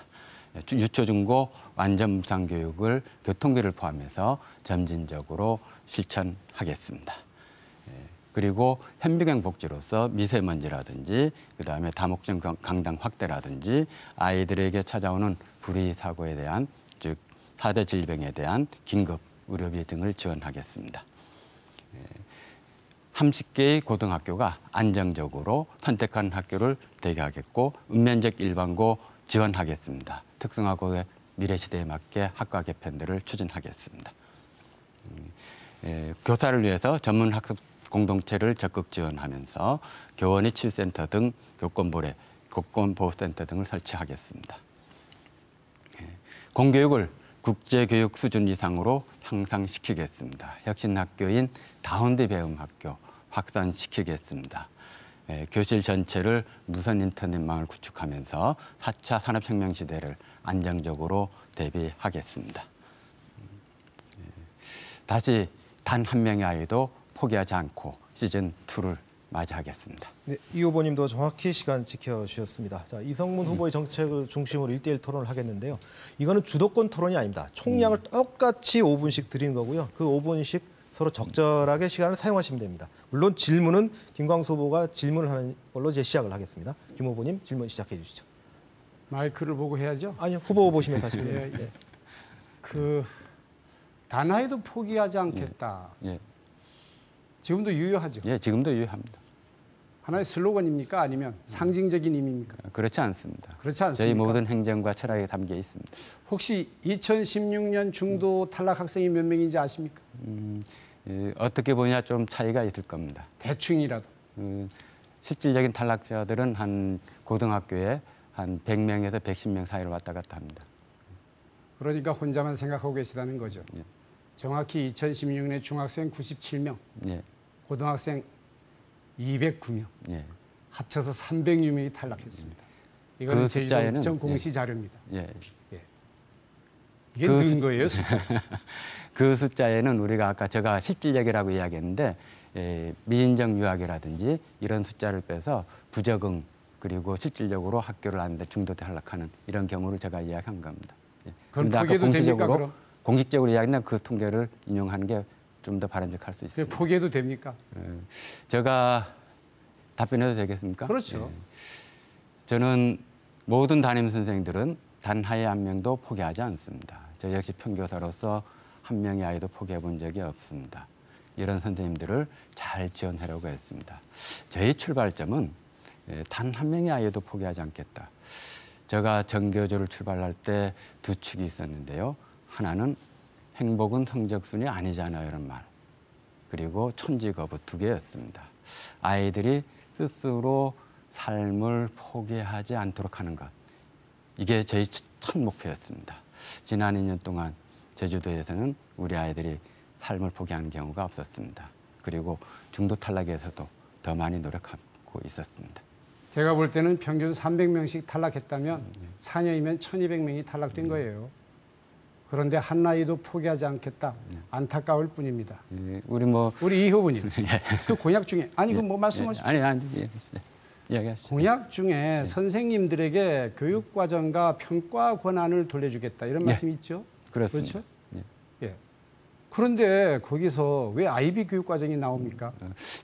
유초, 중고 완전 무상교육을 교통비를 포함해서 점진적으로 실천하겠습니다. 그리고 현미경 복지로서 미세먼지라든지 그다음에 다목적 강당 확대라든지 아이들에게 찾아오는 불의 사고에 대한 즉 4대 질병에 대한 긴급 의료비 등을 지원하겠습니다. 30개의 고등학교가 안정적으로 선택한 학교를 대개하겠고 읍면적 일반고 지원하겠습니다. 특성화고의 미래 시대에 맞게 학과 개편들을 추진하겠습니다. 교사를 위해서 전문 학습 공동체를 적극 지원하면서 교원의 치유센터 등 교권보호센터 등을 설치하겠습니다. 공교육을 국제교육 수준 이상으로 향상시키겠습니다. 혁신학교인 다운드 배움학교 확산시키겠습니다. 교실 전체를 무선 인터넷망을 구축하면서 4차 산업혁명 시대를 안정적으로 대비하겠습니다. 다시 단 한 명의 아이도 포기하지 않고 시즌2를 맞이하겠습니다. 네, 이 후보님도 정확히 시간 지켜주셨습니다. 자, 이성문 후보의 정책을 중심으로 1대1 토론을 하겠는데요. 이거는 주도권 토론이 아닙니다. 총량을 똑같이 5분씩 드리는 거고요. 그 5분씩 서로 적절하게 시간을 사용하시면 됩니다. 물론 질문은 김광수 후보가 질문을 하는 걸로 이제 시작을 하겠습니다. 김 후보님 질문 시작해 주시죠. 마이크를 보고 해야죠. 아니요, 후보 보시면서 하시면 예, 됩니다. 예. 그 단아이도 포기하지 않겠다. 예, 지금도 유효하죠. 예, 지금도 유효합니다. 하나의 슬로건입니까? 아니면 상징적인 의미입니까? 그렇지 않습니다. 그렇지 않습니까? 저희 모든 행정과 철학에 담겨 있습니다. 혹시 2016년 중도 탈락 학생이 몇 명인지 아십니까? 어떻게 보냐 좀 차이가 있을 겁니다. 대충이라도. 실질적인 탈락자들은 한 고등학교에 한 100명에서 110명 사이를 왔다 갔다 합니다. 그러니까 혼자만 생각하고 계시다는 거죠. 예. 정확히 2016년에 중학생 97명, 예, 고등학생 209명, 예, 합쳐서 306명이 탈락했습니다. 이거는 그 제주도 숫자에는, 전 공시 자료입니다. 예. 이게 그 는 거예요, 숫자. 그 숫자에는 우리가 아까 제가 실질적이라고 이야기했는데 미인정 유학이라든지 이런 숫자를 빼서 부적응 그리고 실질적으로 학교를 안데 중도 탈락하는 이런 경우를 제가 이야기한 겁니다. 예. 그건 그런데 아까 포기해도 됩니까, 그럼? 공식적으로 이야기했는데 그 통계를 인용하는 게 좀 더 바람직할 수 있습니다. 포기해도 됩니까? 제가 답변해도 되겠습니까? 그렇죠. 예. 저는 모든 담임 선생님들은 단 하에 한 명도 포기하지 않습니다. 저 역시 평교사로서 한 명의 아이도 포기해 본 적이 없습니다. 이런 선생님들을 잘 지원하려고 했습니다. 저희 출발점은 단 한 명의 아이도 포기하지 않겠다. 제가 정교조를 출발할 때 두 축이 있었는데요. 하나는 행복은 성적순이 아니잖아요, 이런 말. 그리고 천지거부 두 개였습니다. 아이들이 스스로 삶을 포기하지 않도록 하는 것. 이게 저희 첫 목표였습니다. 지난 2년 동안 제주도에서는 우리 아이들이 삶을 포기하는 경우가 없었습니다. 그리고 중도 탈락에서도 더 많이 노력하고 있었습니다. 제가 볼 때는 평균 300명씩 탈락했다면 4년이면 1200명이 탈락된 거예요. 그런데 한 아이도 포기하지 않겠다. 안타까울 뿐입니다. 우리 이 후보님, 그 공약 중에 그 뭐 말씀하십시오. 이야기하시죠. 공약 중에 선생님들에게 교육 과정과 평가 권한을 돌려주겠다 이런 말씀이 있죠. 그렇습니다. 그렇죠? 예. 그런데 거기서 왜 아이비 교육 과정이 나옵니까?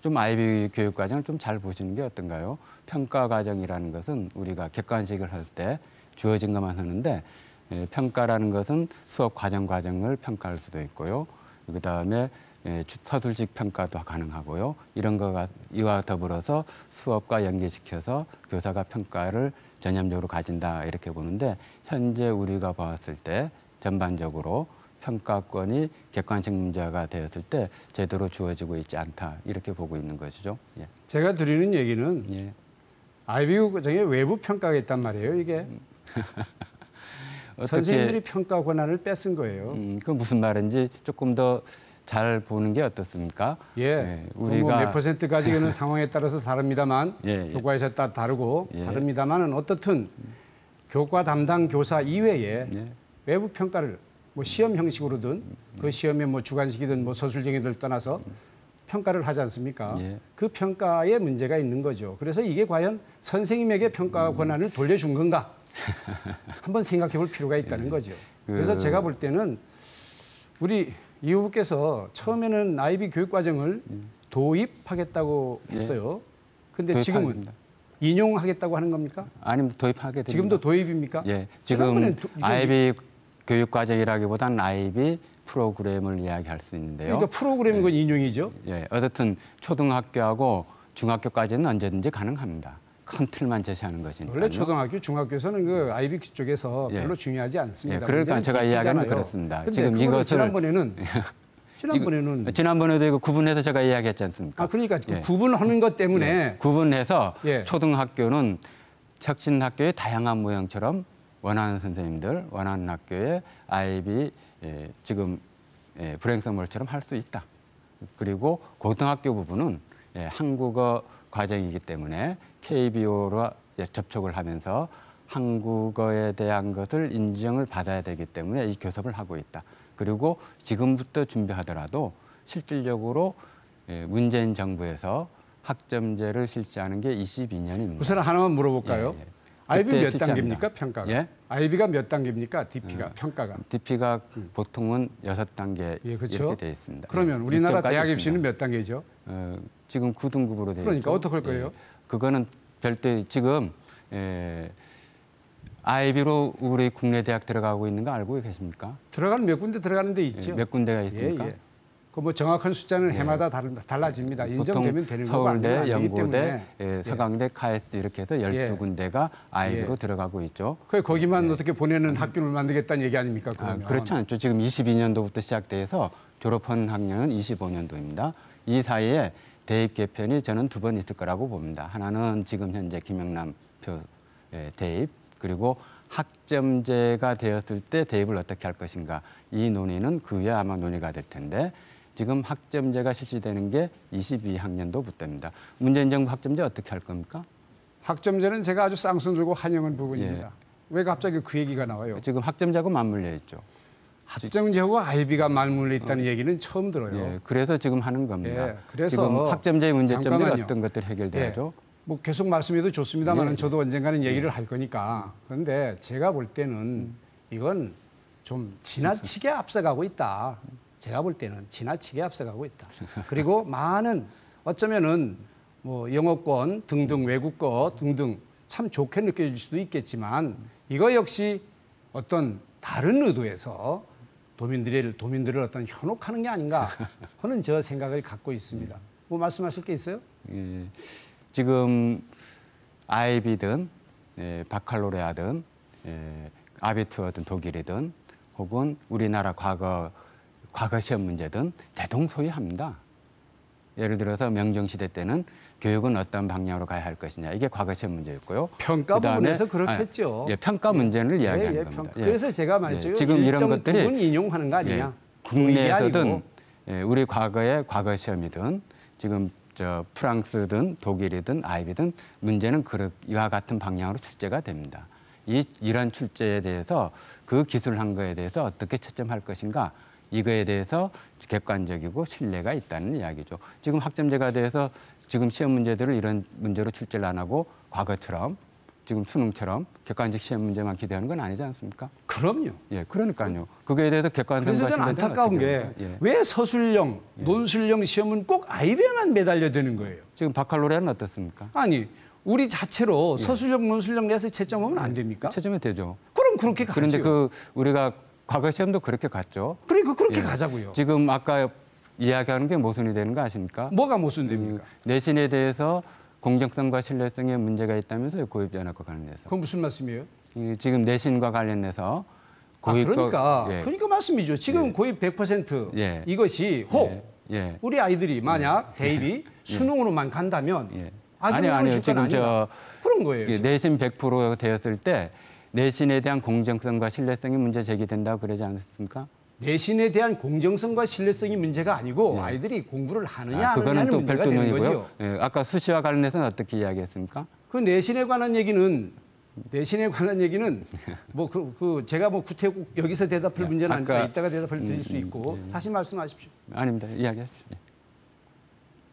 좀 아이비 교육 과정을 좀 잘 보시는 게 어떤가요? 평가 과정이라는 것은 우리가 객관식을 할 때 주어진 것만 하는데 평가라는 것은 수업 과정을 평가할 수도 있고요. 그다음에 서술식 평가도 가능하고요. 이런 거가 이와 더불어서 수업과 연계시켜서 교사가 평가를 전념적으로 가진다 이렇게 보는데 현재 우리가 봤을 때 전반적으로 평가권이 객관식 문제가 되었을 때 제대로 주어지고 있지 않다 이렇게 보고 있는 것이죠. 예. 제가 드리는 얘기는 예. 아이비 교육 과정에 외부 평가가 있단 말이에요. 이게 선생님들이 평가 권한을 뺏은 거예요. 그 무슨 말인지 조금 더 잘 보는 게 어떻습니까? 우리가 몇 %까지 는 상황에 따라서 다릅니다만 교과에서 따라 다르고 다릅니다만은 어떻든 교과 담당 교사 이외에 외부 평가를 뭐 시험 형식으로든 그 시험에 뭐 주관식이든 뭐 서술형이든 떠나서 평가를 하지 않습니까? 그 평가에 문제가 있는 거죠. 그래서 이게 과연 선생님에게 평가 권한을 돌려준 건가? 한번 생각해 볼 필요가 있다는 거죠. 그래서 제가 볼 때는 우리 이 후보께서 처음에는 아이비 교육 과정을 도입하겠다고 했어요. 근데 지금은 인용하겠다고 하는 겁니까? 아니면 도입하게 됩니다. 지금도 도입입니까? 예, 지금 아이비 교육 과정이라기보다는 IB 프로그램을 이야기할 수 있는데요. 그러니까 프로그램인 건 인용이죠. 예, 어쨌든 초등학교하고 중학교까지는 언제든지 가능합니다. 큰 틀만 제시하는 것이니까요. 원래 초등학교, 중학교에서는 그 IB 쪽에서 예. 별로 중요하지 않습니다. 예, 그러니까 문제는 제가 이야기하는 게 깊이잖아요. 그렇습니다. 근데 지금 그거를 이것을 지난번에는 지난번에도 이거 구분해서 제가 이야기했지 않습니까? 그러니까 그 예. 구분하는 것 때문에 예, 구분해서 예. 초등학교는 혁신학교의 다양한 모형처럼 원하는 선생님들, 원하는 학교에 IB 지금 불행선물처럼 할 수 있다. 그리고 고등학교 부분은 한국어 과정이기 때문에 KBO로 접촉을 하면서 한국어에 대한 것을 인정을 받아야 되기 때문에 이 교섭을 하고 있다. 그리고 지금부터 준비하더라도 실질적으로 문재인 정부에서 학점제를 실시하는 게 22년입니다. 우선 하나만 물어볼까요? 예, 예. IB 그때 몇 실시합니다. 단계입니까? 평가가? 예? IB가 몇 단계입니까? DP가 평가가? DP가 보통은 6단계 예, 그렇죠. 이렇게 되어 있습니다. 그러면 우리나라 6점까지 대학 있습니다. 입시는 몇 단계죠? 지금 9등급으로 되어 그러니까 있죠. 어떻게 할 거예요? 그거는 별도 지금 IB로 우리 국내 대학 들어가고 있는 거 알고 계십니까? 들어가는 몇 군데 들어가는 데 있죠. 몇 군데가 있습니까? 예. 그 뭐 정확한 숫자는 해마다 달라집니다. 인정되면 되는 거고 아니면 안 서울대, 되기 연고대, 때문에. 서강대, 카이스트 이렇게 해서 12군데가 IB로 예. 들어가고 있죠. 거기만 어떻게 보내는 학교를 만들겠다는 얘기 아닙니까? 그러면. 그렇지 않죠. 지금 22년도부터 시작돼서 졸업한 학년은 25년도입니다. 이 사이에 대입 개편이 저는 2번 있을 거라고 봅니다. 하나는 지금 현재 김영남 표 대입, 그리고 학점제가 되었을 때 대입을 어떻게 할 것인가. 이 논의는 그 후에 아마 논의가 될 텐데 지금 학점제가 실시되는 게 22학년도부터입니다. 문재인 정부 학점제 어떻게 할 겁니까? 학점제는 제가 아주 쌍수 들고 환영한 부분입니다. 예. 왜 갑자기 그 얘기가 나와요? 지금 학점제하고 맞물려 있죠. 학점제하고 IB가 말물려 있다는 얘기는 처음 들어요. 예, 그래서 지금 하는 겁니다. 예, 그래서 지금 학점제의 문제점들이 잠깐만요. 어떤 것들이 해결돼야죠? 뭐 계속 말씀해도 좋습니다만 예. 저도 언젠가는 얘기를 할 거니까. 그런데 제가 볼 때는 이건 좀 지나치게 앞서가고 있다. 제가 볼 때는 지나치게 앞서가고 있다. 그리고 많은 어쩌면은 뭐 영어권 등등 외국어 등등 참 좋게 느껴질 수도 있겠지만 이거 역시 어떤 다른 의도에서 도민들을 어떤 현혹하는 게 아닌가 하는 저 생각을 갖고 있습니다. 뭐 말씀하실 게 있어요? 예, 지금 IB든 바칼로레아든 아비투어든 독일이든 혹은 우리나라 과거 시험 문제든 대동소이합니다. 예를 들어서 명정시대 때는 교육은 어떤 방향으로 가야 할 것이냐. 이게 과거 시험 문제였고요. 평가 부분에서 그렇겠죠. 평가 문제를 이야기하는 예, 겁니다. 평가. 그래서 제가 말이죠. 지금 이런 것들이 부분 인용하는 거 아니냐. 국내에서든 우리 과거의 과거 시험이든 지금 프랑스든 독일이든 아이비든 문제는 이와 같은 방향으로 출제가 됩니다. 이런 출제에 대해서 그 기술한 거에 대해서 어떻게 채점할 것인가 이거에 대해서 객관적이고 신뢰가 있다는 이야기죠. 지금 학점제가 돼서 지금 시험 문제들을 이런 문제로 출제를 안 하고 과거처럼 지금 수능처럼 객관적 시험 문제만 기대하는 건 아니지 않습니까? 그럼요. 예, 그러니까요. 그거에 대해서 객관성과 그래서 저는 신뢰는 안타까운 어떻게 게 됩니까? 예. 왜 서술형, 논술형 시험은 꼭 아이비에만 매달려 되는 거예요. 지금 바칼로레아는 어떻습니까? 아니 우리 자체로 예. 서술형, 논술형 내서 채점하면 안 됩니까? 채점이 되죠. 그럼 그렇게 가죠. 그런데 우리가 과거 시험도 그렇게 갔죠. 그러니까 그렇게 예. 가자고요. 지금 아까 이야기하는 게 모순이 되는 거 아십니까? 뭐가 모순됩니까? 내신에 대해서 공정성과 신뢰성에 문제가 있다면서요, 고입전학과 관련해서. 그건 무슨 말씀이에요? 지금 내신과 관련해서 그러니까 예. 그러니까 말씀이죠. 지금 고입 100% 예. 이것이 혹 예. 우리 아이들이 만약 대입이 수능으로만 간다면 예. 아니요. 지금 그런 거예요. 지금. 내신 100% 되었을 때 내신에 대한 공정성과 신뢰성이 문제 제기된다고 그러지 않습니까? 내신에 대한 공정성과 신뢰성이 문제가 아니고 아이들이 공부를 하느냐 안 그거는 하느냐는 또 문제가 별도 되는 논의고요. 거죠. 예, 아까 수시와 관련해서는 어떻게 이야기했습니까? 그 내신에 관한 얘기는 뭐 제가 뭐 구태국 여기서 대답할 문제는 아니까 이따가 대답을 드릴 수 있고 다시 말씀하십시오. 아닙니다. 이야기하십시오. 예.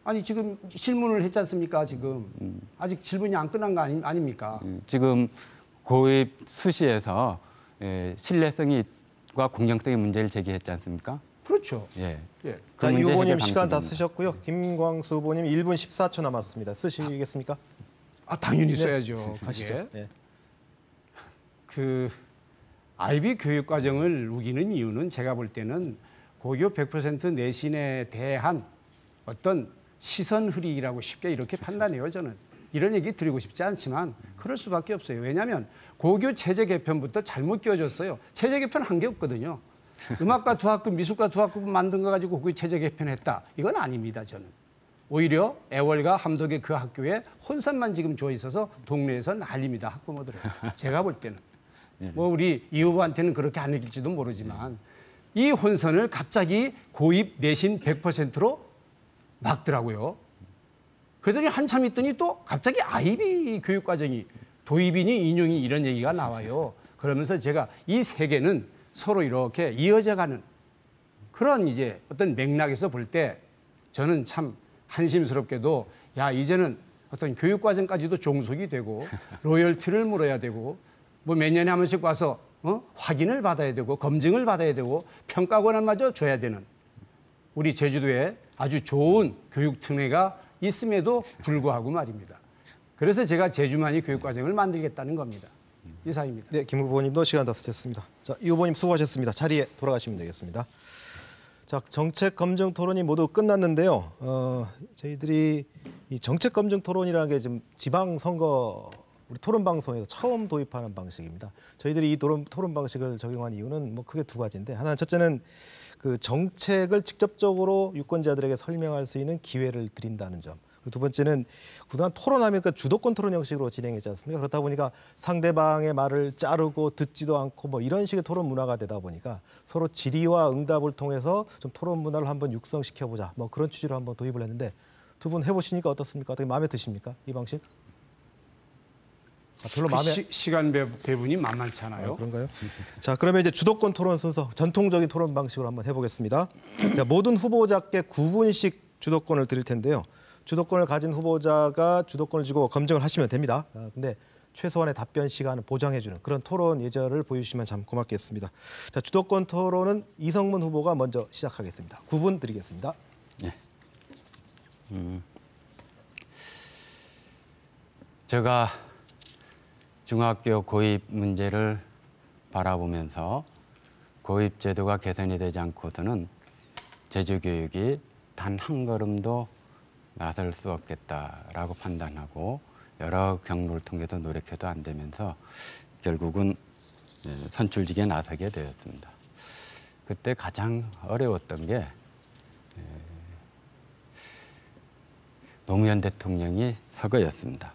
아니 지금 질문을 했지 않습니까? 지금 아직 질문이 안 끝난 거 아닙니까? 지금 고입 수시에서 신뢰성과 공정성의 문제를 제기했지 않습니까? 그렇죠. 예. 예. 그 자, 이 문제 후보님 해결 시간 다 방식입니다. 쓰셨고요. 김광수 후보님 1분 14초 남았습니다. 쓰시겠습니까? 당연히 써야죠. 가시죠. 그게. 네. IB 교육과정을 우기는 이유는 제가 볼 때는 고교 100% 내신에 대한 어떤 시선 흐리기라고 쉽게 이렇게 판단해요. 저는 이런 얘기 드리고 싶지 않지만 그럴 수밖에 없어요. 왜냐하면 고교 체제 개편부터 잘못 끼워졌어요. 체제 개편 한 게 없거든요. 음악과 두학급, 미술과 두학급 만든 거 가지고 고교 체제 개편했다. 이건 아닙니다. 저는 오히려 애월과 함덕의 그 학교에 혼선만 지금 주어 있어서 동네에서 난립니다. 학부모들은. 제가 볼 때는 뭐 우리 이 후보한테는 그렇게 안 느낄지도 모르지만 이 혼선을 갑자기 고입 내신 100%로 막더라고요. 그러더니 한참 있더니 또 갑자기 IB 교육과정이 도입이니 인용이 이런 얘기가 나와요. 그러면서 제가 이 세 개는 서로 이렇게 이어져가는 그런 이제 어떤 맥락에서 볼 때 저는 참 한심스럽게도 야 이제는 어떤 교육과정까지도 종속이 되고 로열티를 물어야 되고 뭐 몇 년에 한 번씩 와서 확인을 받아야 되고 검증을 받아야 되고 평가 권한마저 줘야 되는 우리 제주도에 아주 좋은 교육 특례가 있음에도 불구하고 말입니다. 그래서 제가 제주만이 교육과정을 만들겠다는 겁니다. 이상입니다. 네, 김 후보님도 시간 다 쓰셨습니다. 자, 이 후보님 수고하셨습니다. 자리에 돌아가시면 되겠습니다. 자, 정책 검증 토론이 모두 끝났는데요. 저희들이 이 정책 검증 토론이라는 게 지금 지방 선거 우리 토론 방송에서 처음 도입하는 방식입니다. 저희들이 이 토론 방식을 적용한 이유는 뭐 크게 두 가지인데 하나는 첫째는 그 정책을 직접적으로 유권자들에게 설명할 수 있는 기회를 드린다는 점. 그리고 두 번째는 그동안 토론하면 주도권 토론 형식으로 진행했지 않습니까? 그렇다 보니까 상대방의 말을 자르고 듣지도 않고 뭐 이런 식의 토론 문화가 되다 보니까 서로 질의와 응답을 통해서 좀 토론 문화를 한번 육성시켜보자. 뭐 그런 취지로 한번 도입을 했는데 두 분 해보시니까 어떻습니까? 어떻게 마음에 드십니까? 이 방식? 별로 마음에 시간 배분이 만만치 않아요. 그런가요? 자, 그러면 이제 주도권 토론 순서 전통적인 토론 방식으로 한번 해보겠습니다. 자, 모든 후보자께 9분씩 주도권을 드릴 텐데요. 주도권을 가진 후보자가 주도권을 쥐고 검증을 하시면 됩니다. 근데 최소한의 답변 시간을 보장해주는 그런 토론 예절을 보여주시면 참 고맙겠습니다. 자, 주도권 토론은 이성문 후보가 먼저 시작하겠습니다. 9분 드리겠습니다. 예. 제가 중학교 고입 문제를 바라보면서 고입 제도가 개선이 되지 않고서는 제주 교육이 단 한 걸음도 나설 수 없겠다라고 판단하고 여러 경로를 통해서 노력해도 안 되면서 결국은 선출직에 나서게 되었습니다. 그때 가장 어려웠던 게 노무현 대통령이 서거였습니다.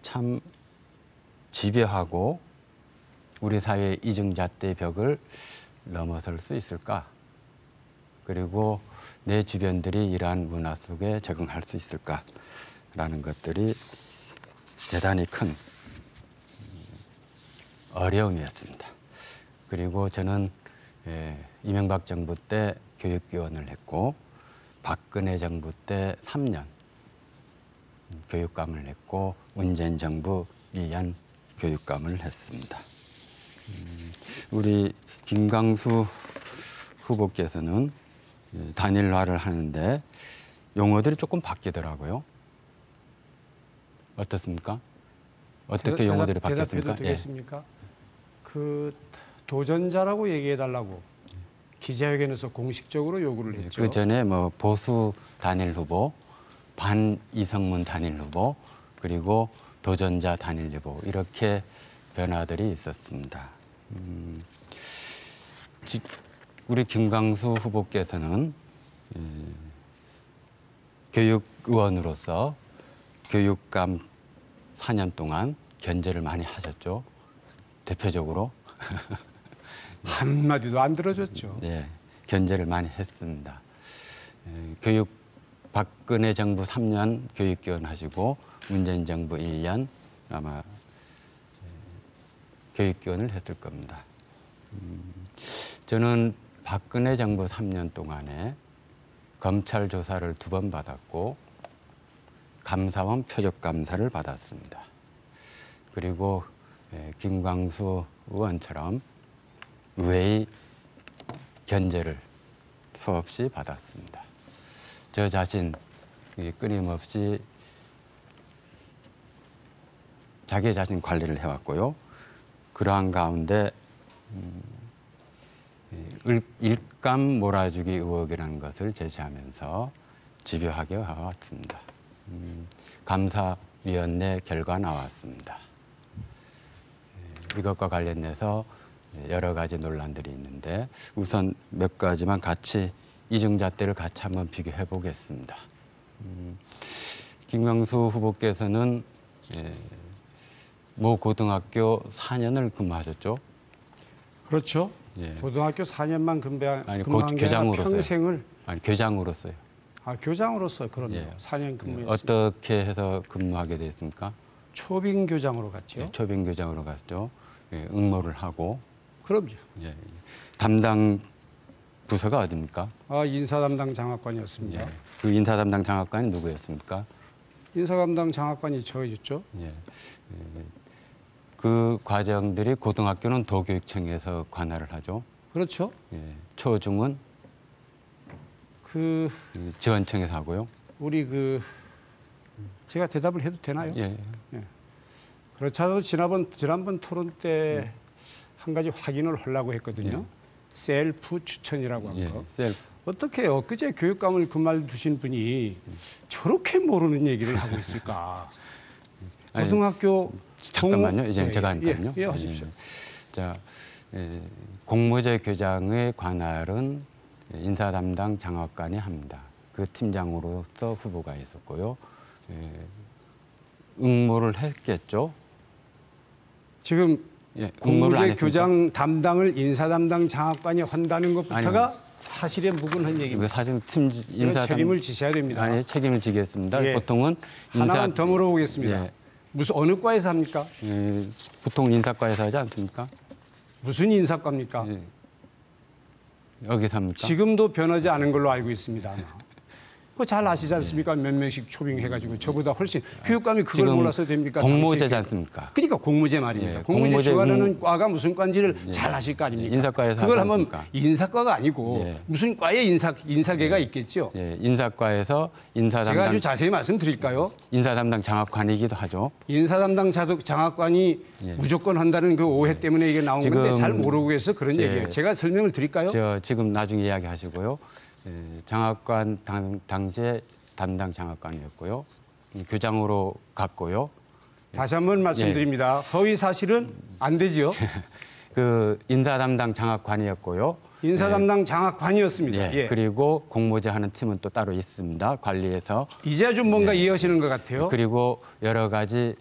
참 집요하고 우리 사회의 이중잣대 벽을 넘어설 수 있을까? 그리고 내 주변들이 이러한 문화 속에 적응할 수 있을까라는 것들이 대단히 큰 어려움이었습니다. 그리고 저는 이명박 정부 때 교육기원을 했고 박근혜 정부 때 3년 교육감을 했고 문재인 정부 1년 교육감을 했습니다. 우리 김광수 후보께서는 단일화를 하는데 용어들이 조금 바뀌더라고요. 어떻습니까? 어떻게 용어들이 바뀌었습니까? 대답해도 되겠습니까? 그 도전자라고 얘기해달라고 기자회견에서 공식적으로 요구를 했죠. 그 전에 뭐 보수 단일 후보, 반 이성문 단일 후보, 그리고 도전자 단일 후보 이렇게 변화들이 있었습니다. 우리 김광수 후보께서는 교육의원으로서 교육감 4년 동안 견제를 많이 하셨죠. 대표적으로. 한마디도 안 들어줬죠. 네, 견제를 많이 했습니다. 박근혜 정부 3년 교육기원 하시고 문재인 정부 1년 아마 교육기원을 했을 겁니다. 저는 박근혜 정부 3년 동안에 검찰 조사를 2번 받았고 감사원 표적 감사를 받았습니다. 그리고 김광수 의원처럼 의회의 견제를 수없이 받았습니다. 저 자신 끊임없이 자기 자신 관리를 해왔고요. 그러한 가운데 일감 몰아주기 의혹이라는 것을 제시하면서 집요하게 와왔습니다. 감사위원회 결과 나왔습니다. 이것과 관련해서 여러 가지 논란들이 있는데 우선 몇 가지만 같이 이중잣대를 같이 한번 비교해 보겠습니다. 김광수 후보께서는 모 고등학교 4년을 근무하셨죠. 그렇죠. 예. 고등학교 4년만 아니, 근무한 게 아니라 교장으로서요. 평생을 교장으로서요. 교장으로서 그럼요. 예. 4년 근무했습니다. 어떻게 해서 근무하게 됐습니까? 초빙 교장으로 갔죠. 예, 초빙 교장으로 갔죠. 예, 응모를 하고 그럼요. 예. 담당 부서가 어디입니까? 인사 담당 장학관이었습니다. 예. 그 인사 담당 장학관이 누구였습니까? 인사 담당 장학관이 저였죠. 예. 그 과정들이 고등학교는 도교육청에서 관할을 하죠. 그렇죠. 예. 초중은 그 지원청에서 하고요. 우리 제가 대답을 해도 되나요? 예. 그렇지 않아도 지난번 토론 때 한 가지 확인을 하려고 했거든요. 셀프 추천이라고 한 거. 어떻게 엊그제 교육감을 그만두신 분이 저렇게 모르는 얘기를 하고 있을까? 아니, 고등학교 잠깐만요. 이제 제가 하니까요. 예, 하십시오. 자, 공모제 교장의 관할은 인사 담당 장학관이 합니다. 그 팀장으로서 후보가 있었고요. 응모를 했겠죠. 지금 응모를 안 공모제 했습니까? 교장 담당을 인사 담당 장학관이 한다는 것부터가 사실에 묵은한 이거 얘기입니다. 사실 팀 인사 책임을 지셔야 됩니다. 아니 책임을 지겠습니다. 예. 보통은 하나만 더 물어보겠습니다. 예. 무슨 어느 과에서 합니까? 보통 인사과에서 하지 않습니까? 무슨 인사과입니까? 예. 여기서 합니까? 지금도 변하지 않은 걸로 알고 있습니다. 아마. 그거 잘 아시지 않습니까? 몇 명씩 초빙해가지고 저보다 훨씬 교육감이 그걸 지금 몰라서 됩니까? 공모제지 당시 않습니까? 그러니까 공모제 말입니다. 예, 공모제 공모제 주관하는 과가 무슨 과인지를 잘 아실 거 아닙니까? 인사과에서 그걸 하지 한번 않습니까? 인사과가 아니고 예. 무슨 과에 인사계가 있겠죠. 예, 인사과에서 인사 제가 담당 아주 자세히 말씀드릴까요? 인사 담당 장학관이기도 하죠. 인사 담당 장학관이 예. 무조건 한다는 그 오해 때문에 이게 나온 건데 지금 잘 모르고 해서 그런 예. 얘기예요. 제가 설명을 드릴까요? 지금 나중에 이야기하시고요. 장학관 당시에 담당 장학관이었고요. 교장으로 갔고요. 다시 한번 말씀드립니다. 허위 사실은 안 되지요. 그 인사 담당 장학관이었고요. 인사 담당 장학관이었습니다. 예. 예. 그리고 공모제 하는 팀은 또 따로 있습니다. 관리해서. 이제야 좀 뭔가 이해하시는 것 같아요. 그리고 여러 가지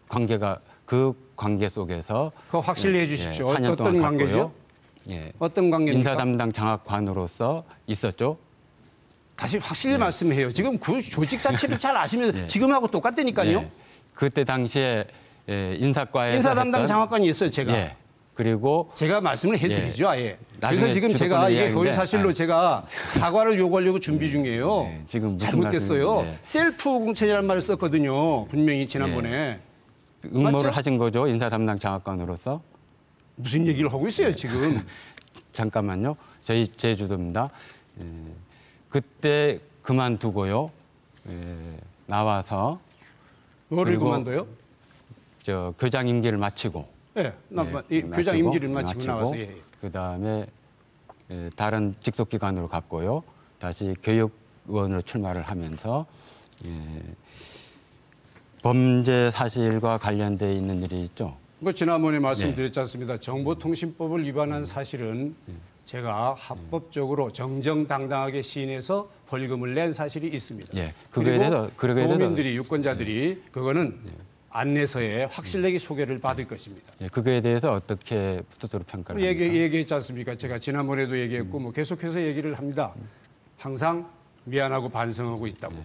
관계가 그 관계 속에서 그거 확실히 해주십시오. 4년 어떤 동안 관계죠? 갔고요. 예. 어떤 관계입니까? 인사 담당 장학관으로서 있었죠. 다시 확실히 말씀해요. 지금 그 조직 자체를 잘 아시면서 지금하고 똑같다니까요. 예. 그때 당시에 인사과에서 인사 담당 했던- 장학관이 있어요, 제가. 예. 그리고 제가 말씀을 해드리죠, 아예. 그래서 나중에 지금 제가 주도권의 이게 이야기인데, 허위 사실로 아니. 제가 사과를 요구하려고 준비 중이에요. 예, 지금 무슨 잘못됐어요. 말씀- 예. 셀프 공천이라는 말을 썼거든요. 분명히 지난번에. 응모를 맞죠? 하신 거죠. 인사 담당 장학관으로서. 무슨 얘기를 하고 있어요, 지금. 잠깐만요. 제 주도입니다. 그때 그만두고요. 나와서 뭐를 그리고 그만둬요? 저 교장 임기를 마치고 예, 교장 임기를 마치고 나와서. 예. 그다음에 다른 직속 기관으로 갔고요. 다시 교육의원으로 출마를 하면서 범죄 사실과 관련돼 있는 일이 있죠. 그 지난번에 말씀드렸지 않습니다. 정보통신법을 위반한 사실은 제가 합법적으로 정정당당하게 시인해서 벌금을 낸 사실이 있습니다. 예, 그거에 대해서 도민들이 유권자들이 그거는 안내서에 확실하게 소개를 받을 것입니다. 그거에 대해서 어떻게 스스로 평가를 합니까? 얘기했지 않습니까? 제가 지난번에도 얘기했고 뭐 계속해서 얘기를 합니다. 항상 미안하고 반성하고 있다고.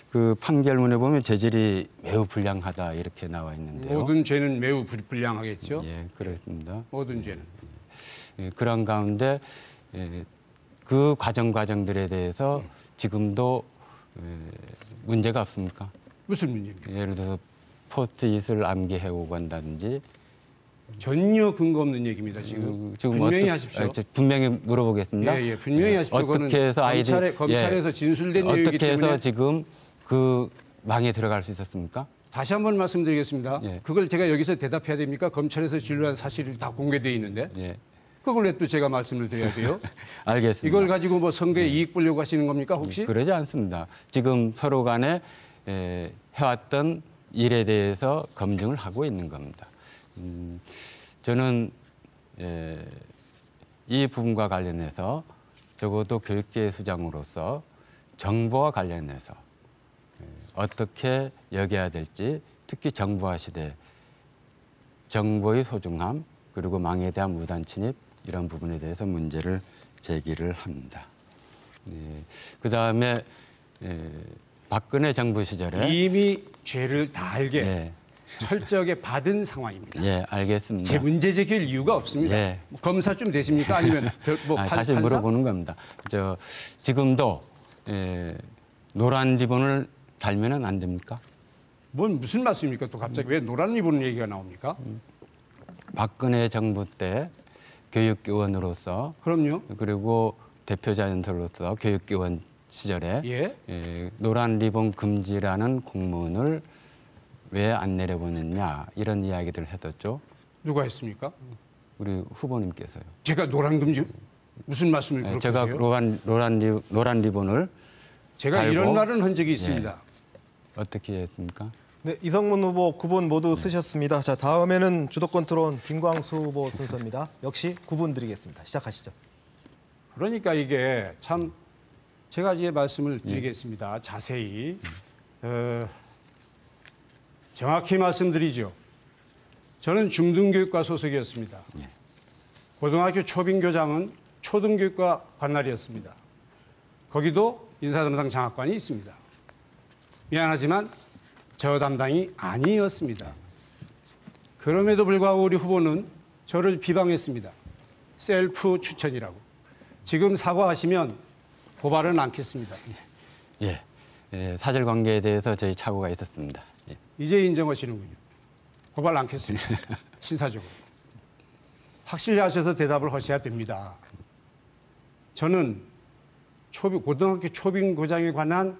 그 판결문에 보면 재질이 매우 불량하다 이렇게 나와 있는데요. 모든 죄는 매우 불량하겠죠. 예, 그렇습니다. 모든 죄는. 그런 가운데 그 과정들에 대해서 지금도 문제가 없습니까? 무슨 문제입니까? 예를 들어서 포스트잇을 암기해오고 한다든지 전혀 근거 없는 얘기입니다. 지금 분명히 하십시오. 분명히 물어보겠습니다. 예, 분명히 하십시오. 어떻게 해서 검찰에서 진술된 내용이기 어떻게 해서 때문에 지금 그 망에 들어갈 수 있었습니까? 다시 한번 말씀드리겠습니다. 예. 그걸 제가 여기서 대답해야 됩니까? 검찰에서 진술한 사실이 다 공개되어 있는데 예. 그걸 왜 또 제가 말씀을 드려야 돼요? 알겠습니다. 이걸 가지고 뭐 선거에 이익 보려고 하시는 겁니까 혹시? 그러지 않습니다. 지금 서로 간에 해왔던 일에 대해서 검증을 하고 있는 겁니다. 저는 이 부분과 관련해서 적어도 교육계 수장으로서 정보와 관련해서 어떻게 여겨야 될지, 특히 정보화 시대 정보의 소중함 그리고 망에 대한 무단 침입 이런 부분에 대해서 문제를 제기를 합니다. 그다음에 박근혜 정부 시절에 이미 죄를 다 알게 예, 철저하게 받은 상황입니다. 예, 알겠습니다. 제 문제 제기할 이유가 없습니다. 예. 뭐 검사쯤 되십니까? 아니면 다시 판사? 물어보는 겁니다. 지금도 노란 리본을 달면은 안 됩니까? 뭔 무슨 말씀입니까? 또 갑자기 왜 노란 리본 얘기가 나옵니까? 박근혜 정부 때 교육기원으로서 그럼요. 그리고 대표자연설로서 교육기원 시절에 예. 노란 리본 금지라는 공문을 왜 안 내려보냈냐 이런 이야기들을 했었죠. 누가 했습니까? 우리 후보님께서요. 제가 노란 금지 무슨 말씀을 그렇게 제가 하세요? 노란 리본을 제가 달고, 이런 말은 한 적이 있습니다. 어떻게 했습니까? 네, 이성문 후보 9분 모두 쓰셨습니다. 자, 다음에는 주도권 토론 김광수 후보 순서입니다. 역시 9분 드리겠습니다. 시작하시죠. 그러니까 이게 참 제가 이제 말씀을 드리겠습니다. 자세히 정확히 말씀드리죠. 저는 중등교육과 소속이었습니다. 고등학교 초빙교장은 초등교육과 관할이었습니다. 거기도 인사담당 장학관이 있습니다. 미안하지만 저 담당이 아니었습니다. 그럼에도 불구하고 우리 후보는 저를 비방했습니다. 셀프 추천이라고. 지금 사과하시면 고발은 않겠습니다. 예, 사실관계에 대해서 저희 착오가 있었습니다. 예. 이제 인정하시는군요. 고발 않겠습니다. 신사적으로. 확실히 하셔서 대답을 하셔야 됩니다. 저는 고등학교 초빙교장에 관한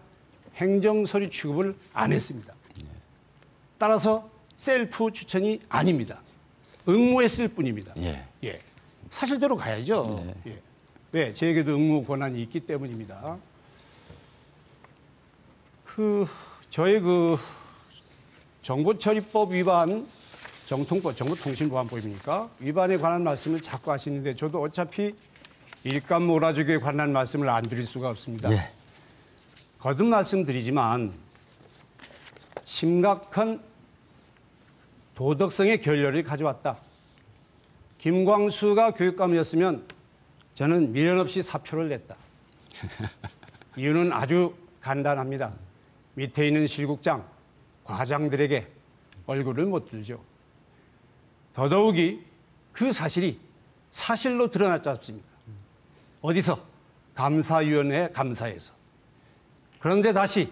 행정서류 취급을 안 했습니다. 따라서 셀프 추천이 아닙니다. 응모했을 뿐입니다. 예. 예. 사실대로 가야죠. 예. 왜? 저에게도 응모 권한이 있기 때문입니다. 저의 정보처리법 위반, 정보통신보안법입니까? 위반에 관한 말씀을 자꾸 하시는데 저도 어차피 일감 몰아주기에 관한 말씀을 안 드릴 수가 없습니다. 예. 거듭 말씀드리지만 심각한 도덕성의 결렬을 가져왔다. 김광수가 교육감이었으면 저는 미련 없이 사표를 냈다. 이유는 아주 간단합니다. 밑에 있는 실국장, 과장들에게 얼굴을 못 들죠. 더더욱이 그 사실이 사실로 드러났지 않습니까? 어디서? 감사위원회 감사에서. 그런데 다시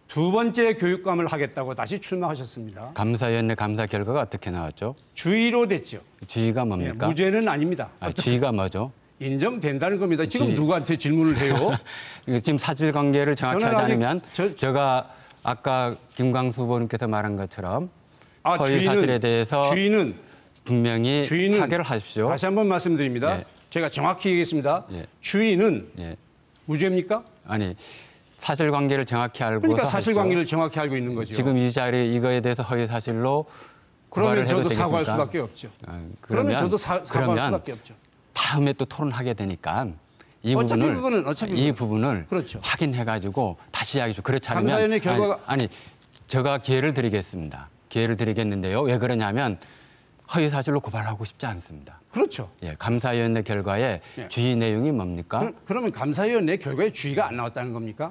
두 번째 교육감을 하겠다고 다시 출마하셨습니다. 감사위원회 감사 결과가 어떻게 나왔죠? 주의로 됐죠. 주의가 예, 뭡니까? 무죄는 아닙니다. 주의가 뭐죠? 인정된다는 겁니다. 지금 누구한테 질문을 해요? 지금 사실관계를 정확히 저는 하지 아직 않으면 제가 아까 김광수 후보님께서 말한 것처럼 아, 허위 사실에 대해서 주의는 분명히 타결을 하십시오. 다시 한번 말씀드립니다. 예. 제가 정확히 얘기했습니다. 예. 주의는 예. 무죄입니까? 아니 사실관계를 정확히 알고서 그러니까 하십시오. 사실관계를 정확히 알고 있는 거죠. 지금 이 자리에 이거에 대해서 허위 사실로 그러면 고발을 저도 해도 사과할 되겠습니까? 수밖에 없죠. 그러면 그러면 저도 사과할 그러면 수밖에 없죠. 다음에 또 토론하게 되니까 이 어차피 부분을 그거는 어차피 이 부분을 그렇죠. 확인해가지고 다시 이야기죠. 그렇지 않으면 감사위원회 결과가 아니 제가 기회를 드리겠습니다. 기회를 드리겠는데요. 왜 그러냐면 허위 사실로 고발하고 싶지 않습니다. 그렇죠. 예, 감사위원회 결과에 예. 주의 내용이 뭡니까? 그러면 감사위원회 결과에 주의가 안 나왔다는 겁니까?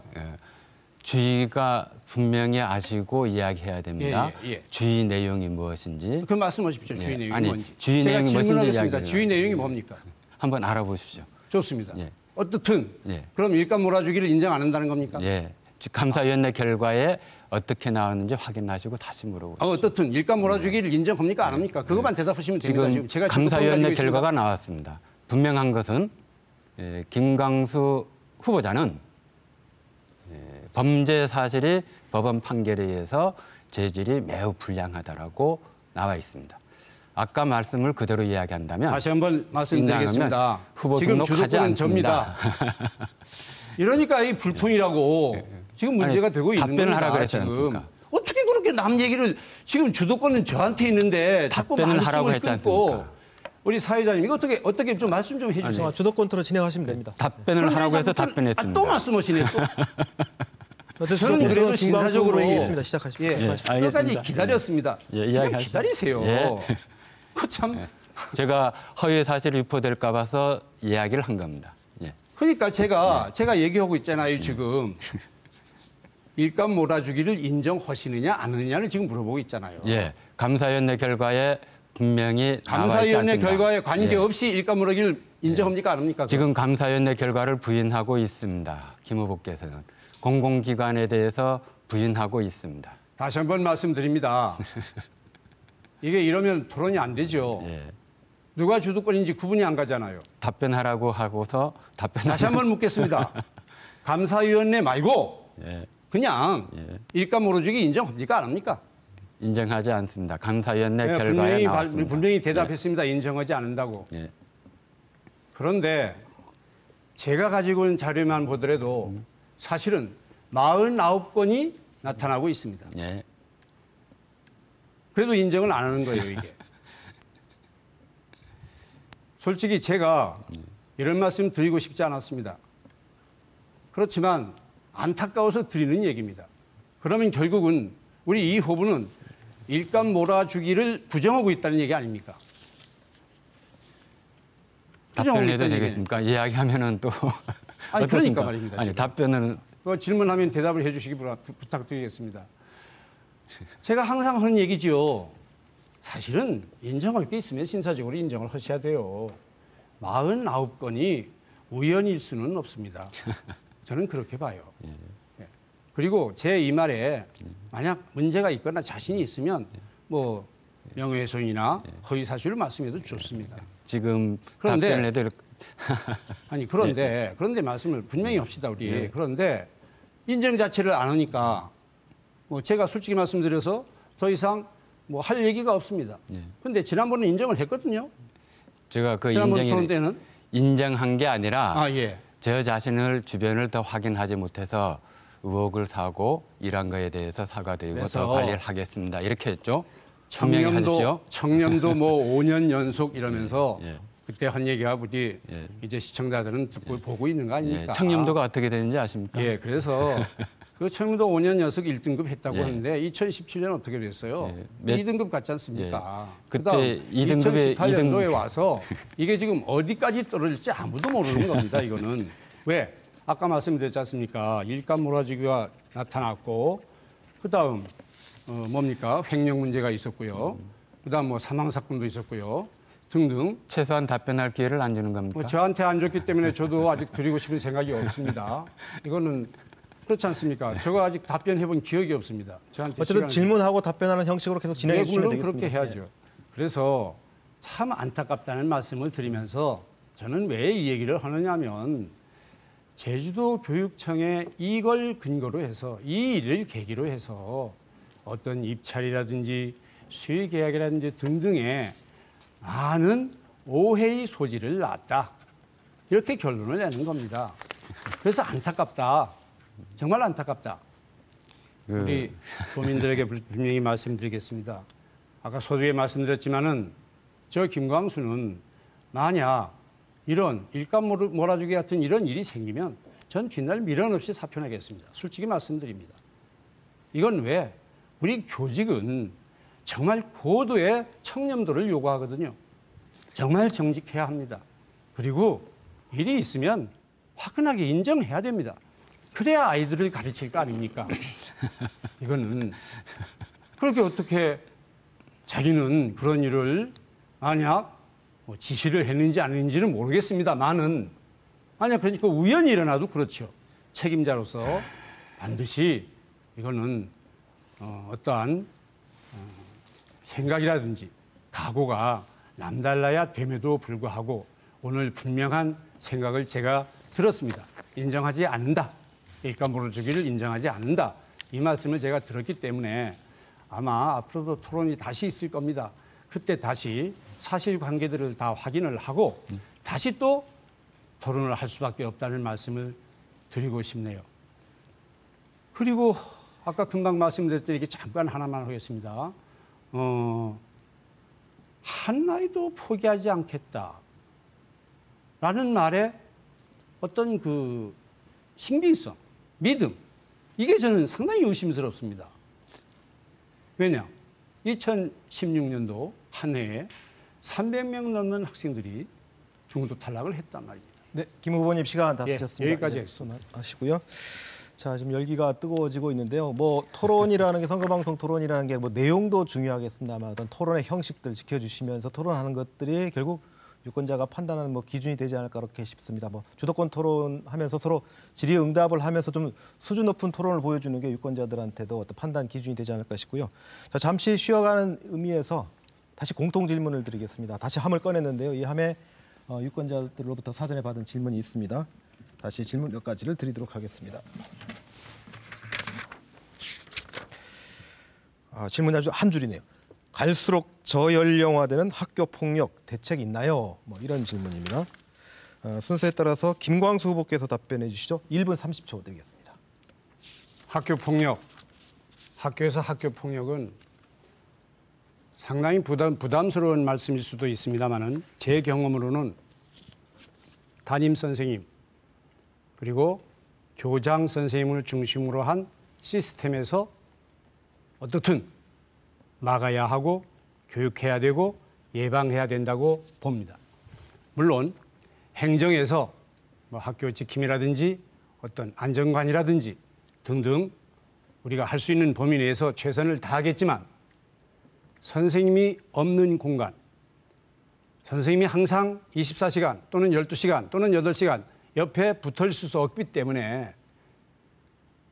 주의가 분명히 아시고 이야기해야 됩니다. 예. 주의 내용이 무엇인지 그 말씀하십시오. 주의 예. 내용이 아니, 뭔지. 주의 제가 내용이 무엇인지 질문하겠습니다. 이야기를 주의 내용이 뭡니까? 한번 알아보십시오. 좋습니다. 예. 어떻든 예. 그럼 일감 몰아주기를 인정 안 한다는 겁니까? 예, 감사위원회 결과에 어떻게 나왔는지 확인하시고 다시 물어보십시오. 어떻든 일감 몰아주기를 인정합니까 안 합니까? 그것만 대답하시면 됩니다. 지금 제가 감사위원회 결과가 나왔습니다. 분명한 것은 김광수 후보자는 범죄 사실이 법원 판결에 의해서 죄질이 매우 불량하다라고 나와 있습니다. 아까 말씀을 그대로 이야기한다면 다시 한번 말씀드리겠습니다. 후보 지금 등록하지 주도권은 않습니다. 접니다. 이러니까 이 불통이라고 지금 문제가 아니, 되고 있는 답변을 겁니다. 하라 그랬지 지금. 않습니까? 어떻게 그렇게 남 얘기를 지금 주도권은 저한테 있는데 자꾸 답변을 하라고 말씀을 했지 끊고 않습니까? 우리 사회자님 이거 어떻게 좀 말씀 좀 해주세요. 주도권 토론 진행하시면 됩니다. 답변을 하라고 해서 답변했습니다. 또 말씀하시네 또. 저는 저는 그래도 진사적으로 얘기했습니다. 시작하십시오. 예, 알겠습니다. 끝까지 기다렸습니다. 예, 좀 이야기하시죠. 기다리세요. 예. 그참 제가 허위 사실이 유포될까 봐서 이야기를 한 겁니다. 예. 그러니까 제가 얘기하고 있잖아요 지금. 일감 몰아주기를 인정하시느냐 안 하느냐를 지금 물어보고 있잖아요. 예. 감사위원회 결과에 분명히 나와 있지 감사위원회 않습니다. 결과에 관계없이 일감 몰아주기를 인정합니까 안 합니까? 지금 감사위원회 결과를 부인하고 있습니다. 김 후보께서는 공공기관에 대해서 부인하고 있습니다. 다시 한번 말씀드립니다. 이게 이러면 토론이 안 되죠. 예. 누가 주도권인지 구분이 안 가잖아요. 답변하라고 하고서 다시 한번 묻겠습니다. 감사위원회 말고 예. 그냥 일감 몰아주기 인정합니까 안 합니까? 인정하지 않습니다. 감사위원회 네, 결과에 나왔습니다. 분명히 대답했습니다. 인정하지 않는다고. 예. 그런데 제가 가지고 있는 자료만 보더라도 사실은 49건이 나타나고 있습니다. 예. 그래도 인정을 안 하는 거예요, 이게. 솔직히 제가 이런 말씀 드리고 싶지 않았습니다. 그렇지만 안타까워서 드리는 얘기입니다. 그러면 결국은 우리 이 후보는 일감 몰아주기를 부정하고 있다는 얘기 아닙니까? 부정하고 답변해도 있다는 되겠습니까? 이야기하면은 또 아니, 어떻습니까? 그러니까 말입니다, 아니 지금. 답변은 그 질문하면 대답을 해주시기 부탁드리겠습니다. 제가 항상 하는 얘기지요. 사실은 인정할 게 있으면 신사적으로 인정을 하셔야 돼요. 49건이 우연일 수는 없습니다. 저는 그렇게 봐요. 예. 그리고 제 이 말에 만약 문제가 있거나 자신이 있으면 뭐 명예훼손이나 허위 사실을 말씀해도 좋습니다. 지금 그런데- 답변을 해도 아니 그런데 말씀을 분명히 합시다 우리. 그런데 인정 자체를 안 하니까 뭐 제가 솔직히 말씀드려서 더 이상 뭐 할 얘기가 없습니다. 그런데 지난번에 인정을 했거든요. 제가 그 지난번 토론 때는 인정한 게 아니라 아 예. 저 자신을 주변을 더 확인하지 못해서 의혹을 사고 이런 거에 대해서 사과드리고 그래서 더 관리를 하겠습니다. 이렇게 했죠. 분명히 하십시오. 청렴도 뭐 5년 연속 이러면서 예. 그때 한 얘기가 부디 예. 이제 시청자들은 듣고 보고 있는 거 예, 아닙니까? 청렴도가 어떻게 되는지 아십니까? 예, 그래서 그 청렴도 5년 연속 1등급 했다고 예. 하는데 2017년 어떻게 됐어요? 예. 2등급 같지 않습니까? 예. 그때 그다음 2등급에 2018년도에 와서 이게 지금 어디까지 떨어질지 아무도 모르는 겁니다. 이거는 왜? 아까 말씀드렸지 않습니까? 일감 몰아주기가 나타났고 그다음 뭡니까? 횡령 문제가 있었고요. 그다음 뭐 사망 사건도 있었고요. 등등. 최소한 답변할 기회를 안 주는 겁니까? 뭐 저한테 안 줬기 때문에 저도 아직 드리고 싶은 생각이 없습니다. 이거는 그렇지 않습니까? 제가 아직 답변해 본 기억이 없습니다. 저한테 어쨌든 시간을- 질문하고 답변하는 형식으로 계속 진행해 네, 주시면 물론 되겠습니다. 그렇게 해야죠. 그래서 참 안타깝다는 말씀을 드리면서 저는 왜 이 얘기를 하느냐면 제주도 교육청에 이걸 근거로 해서 이 일을 계기로 해서 어떤 입찰이라든지 수의 계약이라든지 등등의 많은 오해의 소지를 낳았다. 이렇게 결론을 내는 겁니다. 그래서 안타깝다. 정말 안타깝다. 우리 도민들에게 분명히 말씀드리겠습니다. 아까 서두에 말씀드렸지만은 저 김광수는 만약 이런 일감 몰아주기 같은 이런 일이 생기면 전 뒷날 미련 없이 사표내겠습니다. 솔직히 말씀드립니다. 이건 왜? 우리 교직은 정말 고도의 청렴도를 요구하거든요. 정말 정직해야 합니다. 그리고 일이 있으면 화끈하게 인정해야 됩니다. 그래야 아이들을 가르칠 거 아닙니까? 이거는 그렇게 어떻게 자기는 그런 일을 만약 뭐 지시를 했는지 안 했는지는 모르겠습니다만은 만약 그러니까 우연히 일어나도 그렇죠. 책임자로서 반드시 이거는 어떠한 생각이라든지 각오가 남달라야 됨에도 불구하고 오늘 분명한 생각을 제가 들었습니다. 인정하지 않는다. 일감 몰아주기를 인정하지 않는다. 이 말씀을 제가 들었기 때문에 아마 앞으로도 토론이 다시 있을 겁니다. 그때 다시 사실관계들을 다 확인을 하고 다시 또 토론을 할 수밖에 없다는 말씀을 드리고 싶네요. 그리고 아까 금방 말씀드렸던 얘기 잠깐 하나만 하겠습니다. 한나이도 포기하지 않겠다라는 말에 어떤 그 신빙성, 믿음, 이게 저는 상당히 의심스럽습니다. 왜냐? 2016년도 한 해에 300명 넘는 학생들이 중도 탈락을 했단 말입니다. 네, 김 후보님 시간 다 예, 쓰셨습니다. 여기까지 이제 하겠습니다. 하시고요. 자, 지금 열기가 뜨거워지고 있는데요. 뭐 토론이라는 게 선거방송 토론이라는 게 뭐 내용도 중요하겠습니다만 어떤 토론의 형식들 지켜주시면서 토론하는 것들이 결국 유권자가 판단하는 뭐 기준이 되지 않을까 그렇게 싶습니다. 뭐 주도권 토론하면서 서로 질의응답을 하면서 좀 수준 높은 토론을 보여주는 게 유권자들한테도 어떤 판단 기준이 되지 않을까 싶고요. 자, 잠시 쉬어가는 의미에서 다시 공통 질문을 드리겠습니다. 다시 함을 꺼냈는데요. 이 함에 유권자들로부터 사전에 받은 질문이 있습니다. 다시 질문 몇 가지를 드리도록 하겠습니다. 질문이 아주 한 줄이네요. 갈수록 저연령화되는 학교 폭력 대책 있나요? 뭐 이런 질문입니다. 순서에 따라서 김광수 후보께서 답변해 주시죠. 1분 30초 드리겠습니다. 학교 폭력, 학교에서 학교 폭력은 상당히 부담스러운 말씀일 수도 있습니다만은 제 경험으로는 담임 선생님 그리고 교장 선생님을 중심으로 한 시스템에서 어떻든 막아야 하고 교육해야 되고 예방해야 된다고 봅니다. 물론 행정에서 뭐 학교 지킴이라든지 어떤 안전관이라든지 등등 우리가 할 수 있는 범위 내에서 최선을 다하겠지만 선생님이 없는 공간, 선생님이 항상 24시간 또는 12시간 또는 8시간 옆에 붙어 있을 수 없기 때문에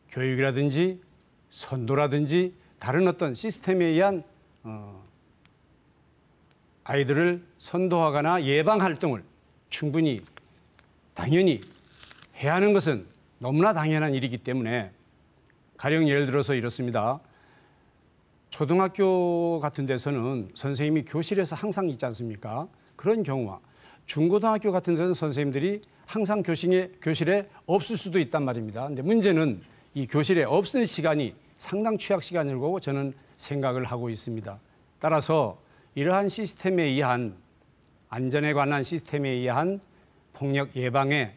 교육이라든지 선도라든지 다른 어떤 시스템에 의한 아이들을 선도하거나 예방 활동을 충분히 당연히 해야 하는 것은 너무나 당연한 일이기 때문에 가령 예를 들어서 이렇습니다. 초등학교 같은 데서는 선생님이 교실에서 항상 있지 않습니까? 그런 경우와 중고등학교 같은 데서는 선생님들이 항상 교실에 없을 수도 있단 말입니다. 근데 문제는 이 교실에 없을 시간이 상당 취약 시간일 거고 저는 생각을 하고 있습니다. 따라서 이러한 시스템에 의한 안전에 관한 시스템에 의한 폭력 예방에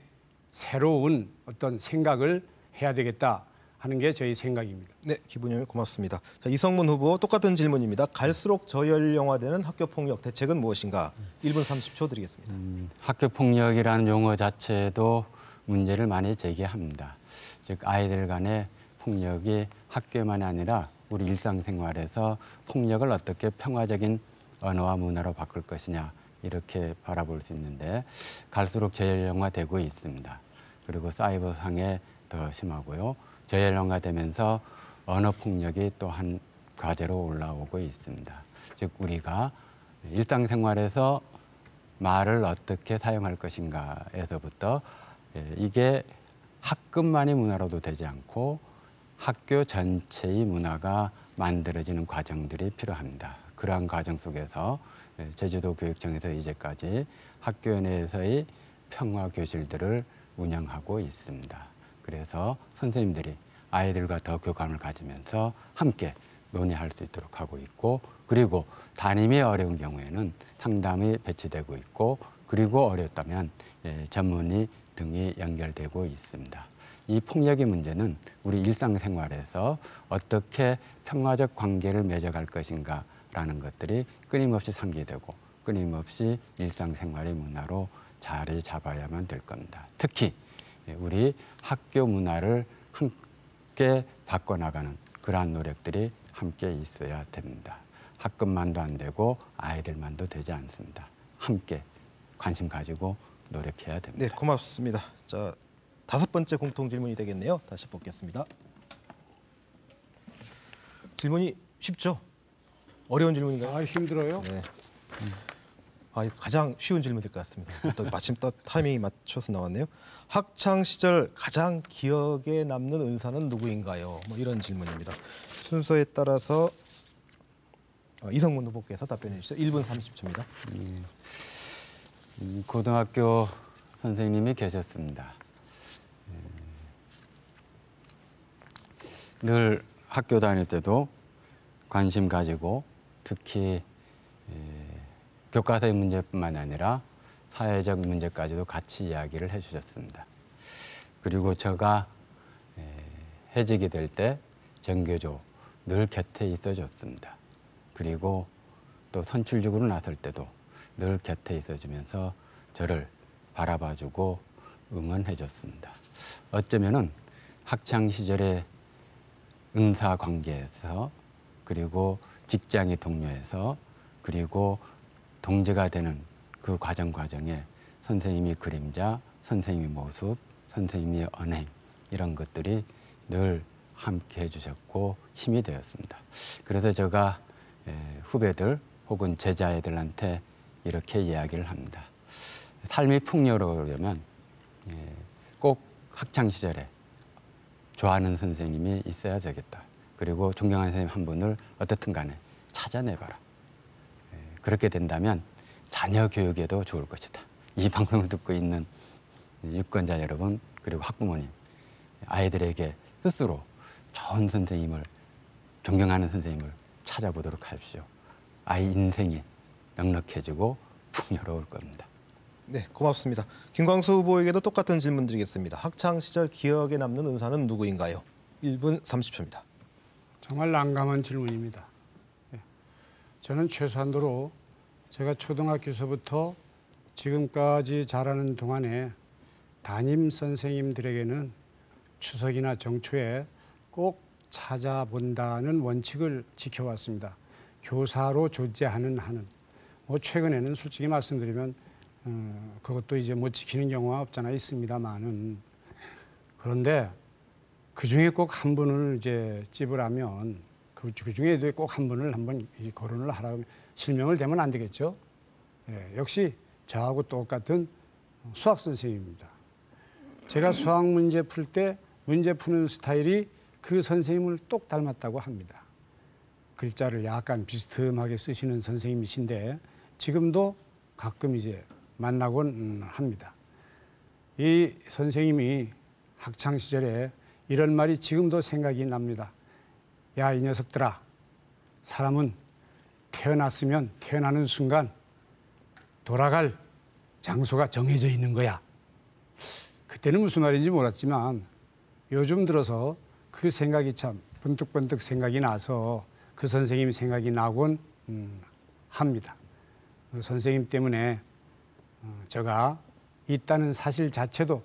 새로운 어떤 생각을 해야 되겠다 하는 게 저희 생각입니다. 네, 기부님 고맙습니다. 자, 이성문 후보 똑같은 질문입니다. 갈수록 저연령화되는 학교 폭력 대책은 무엇인가? 1분 30초 드리겠습니다. 학교 폭력이라는 용어 자체도 문제를 많이 제기합니다. 즉 아이들 간의 폭력이 학교만이 아니라 우리 일상생활에서 폭력을 어떻게 평화적인 언어와 문화로 바꿀 것이냐 이렇게 바라볼 수 있는데 갈수록 저연령화되고 있습니다. 그리고 사이버상에 더 심하고요. 저연령화되면서 언어 폭력이 또 한 과제로 올라오고 있습니다. 즉 우리가 일상생활에서 말을 어떻게 사용할 것인가에서부터 이게 학급만의 문화로도 되지 않고 학교 전체의 문화가 만들어지는 과정들이 필요합니다. 그러한 과정 속에서 제주도 교육청에서 이제까지 학교 내에서의 평화 교실들을 운영하고 있습니다. 그래서 선생님들이 아이들과 더 교감을 가지면서 함께 논의할 수 있도록 하고 있고 그리고 담임이 어려운 경우에는 상담이 배치되고 있고 그리고 어렵다면 전문의 등이 연결되고 있습니다. 이 폭력의 문제는 우리 일상생활에서 어떻게 평화적 관계를 맺어갈 것인가라는 것들이 끊임없이 상기되고 끊임없이 일상생활의 문화로 자리 잡아야만 될 겁니다. 특히 우리 학교 문화를 함께 바꿔나가는 그러한 노력들이 함께 있어야 됩니다. 학급만도 안 되고 아이들만도 되지 않습니다. 함께 관심 가지고 노력해야 됩니다. 네, 고맙습니다. 자, 5번째 공통 질문이 되겠네요. 다시 뽑겠습니다. 질문이 쉽죠? 어려운 질문인가요? 힘들어요? 네. 이거 가장 쉬운 질문일 것 같습니다. 또 마침 또 타이밍이 맞춰서 나왔네요. 학창 시절 가장 기억에 남는 은사는 누구인가요? 뭐 이런 질문입니다. 순서에 따라서 이성문 후보께서 답변해 주시죠. 1분 30초입니다. 고등학교 선생님이 계셨습니다. 늘 학교 다닐 때도 관심 가지고 특히 교과서의 문제뿐만 아니라 사회적 문제까지도 같이 이야기를 해주셨습니다. 그리고 제가 해직이 될 때 전교조 늘 곁에 있어줬습니다. 그리고 또 선출직으로 나설 때도 늘 곁에 있어주면서 저를 바라봐주고 응원해줬습니다. 어쩌면은 학창 시절의 은사 관계에서 그리고 직장의 동료에서 그리고 동지가 되는 그 과정에 선생님이 그림자, 선생님의 모습, 선생님의 언행 이런 것들이 늘 함께 해주셨고 힘이 되었습니다. 그래서 제가 후배들 혹은 제자애들한테 이렇게 이야기를 합니다. 삶이 풍요로우려면 꼭 학창 시절에 좋아하는 선생님이 있어야 되겠다. 그리고 존경하는 선생님 한 분을 어떻든 간에 찾아내봐라. 그렇게 된다면 자녀 교육에도 좋을 것이다. 이 방송을 듣고 있는 유권자 여러분 그리고 학부모님 아이들에게 스스로 좋은 선생님을 존경하는 선생님을 찾아보도록 하십시오. 아이 인생이 넉넉해지고 풍요로울 겁니다. 네, 고맙습니다. 김광수 후보에게도 똑같은 질문 드리겠습니다. 학창 시절 기억에 남는 은사는 누구인가요? 1분 30초입니다. 정말 난감한 질문입니다. 저는 최소한도로 제가 초등학교서부터 지금까지 자라는 동안에 담임 선생님들에게는 추석이나 정초에 꼭 찾아본다는 원칙을 지켜왔습니다. 교사로 존재하는 한은. 최근에는 솔직히 말씀드리면 그것도 이제 못 지키는 경우가 없잖아 있습니다만은 그런데 그 중에 꼭 한 분을 이제 찝으라면 그 중에도 꼭 한 분을 한번 거론을 하라고 실명을 대면 안 되겠죠. 역시 저하고 똑같은 수학 선생님입니다. 제가 수학 문제 풀 때 문제 푸는 스타일이 그 선생님을 똑 닮았다고 합니다. 글자를 약간 비스듬하게 쓰시는 선생님이신데 지금도 가끔 이제 만나곤 합니다. 이 선생님이 학창 시절에 이런 말이 지금도 생각이 납니다. 야, 이 녀석들아, 사람은 태어났으면 태어나는 순간 돌아갈 장소가 정해져 있는 거야. 그때는 무슨 말인지 몰랐지만 요즘 들어서 그 생각이 참 번뜩번뜩 생각이 나서 그 선생님 생각이 나곤 합니다. 그 선생님 때문에 제가 있다는 사실 자체도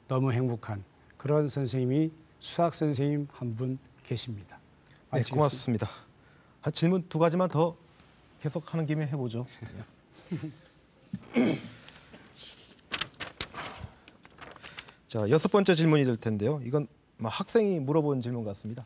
너무 행복한 그런 선생님이 수학 선생님 한 분 계십니다. 네, 고맙습니다. 질문 두 가지만 더 계속 하는 김에 해보죠. 자, 6번째 질문이 될 텐데요. 이건 학생이 물어본 질문 같습니다.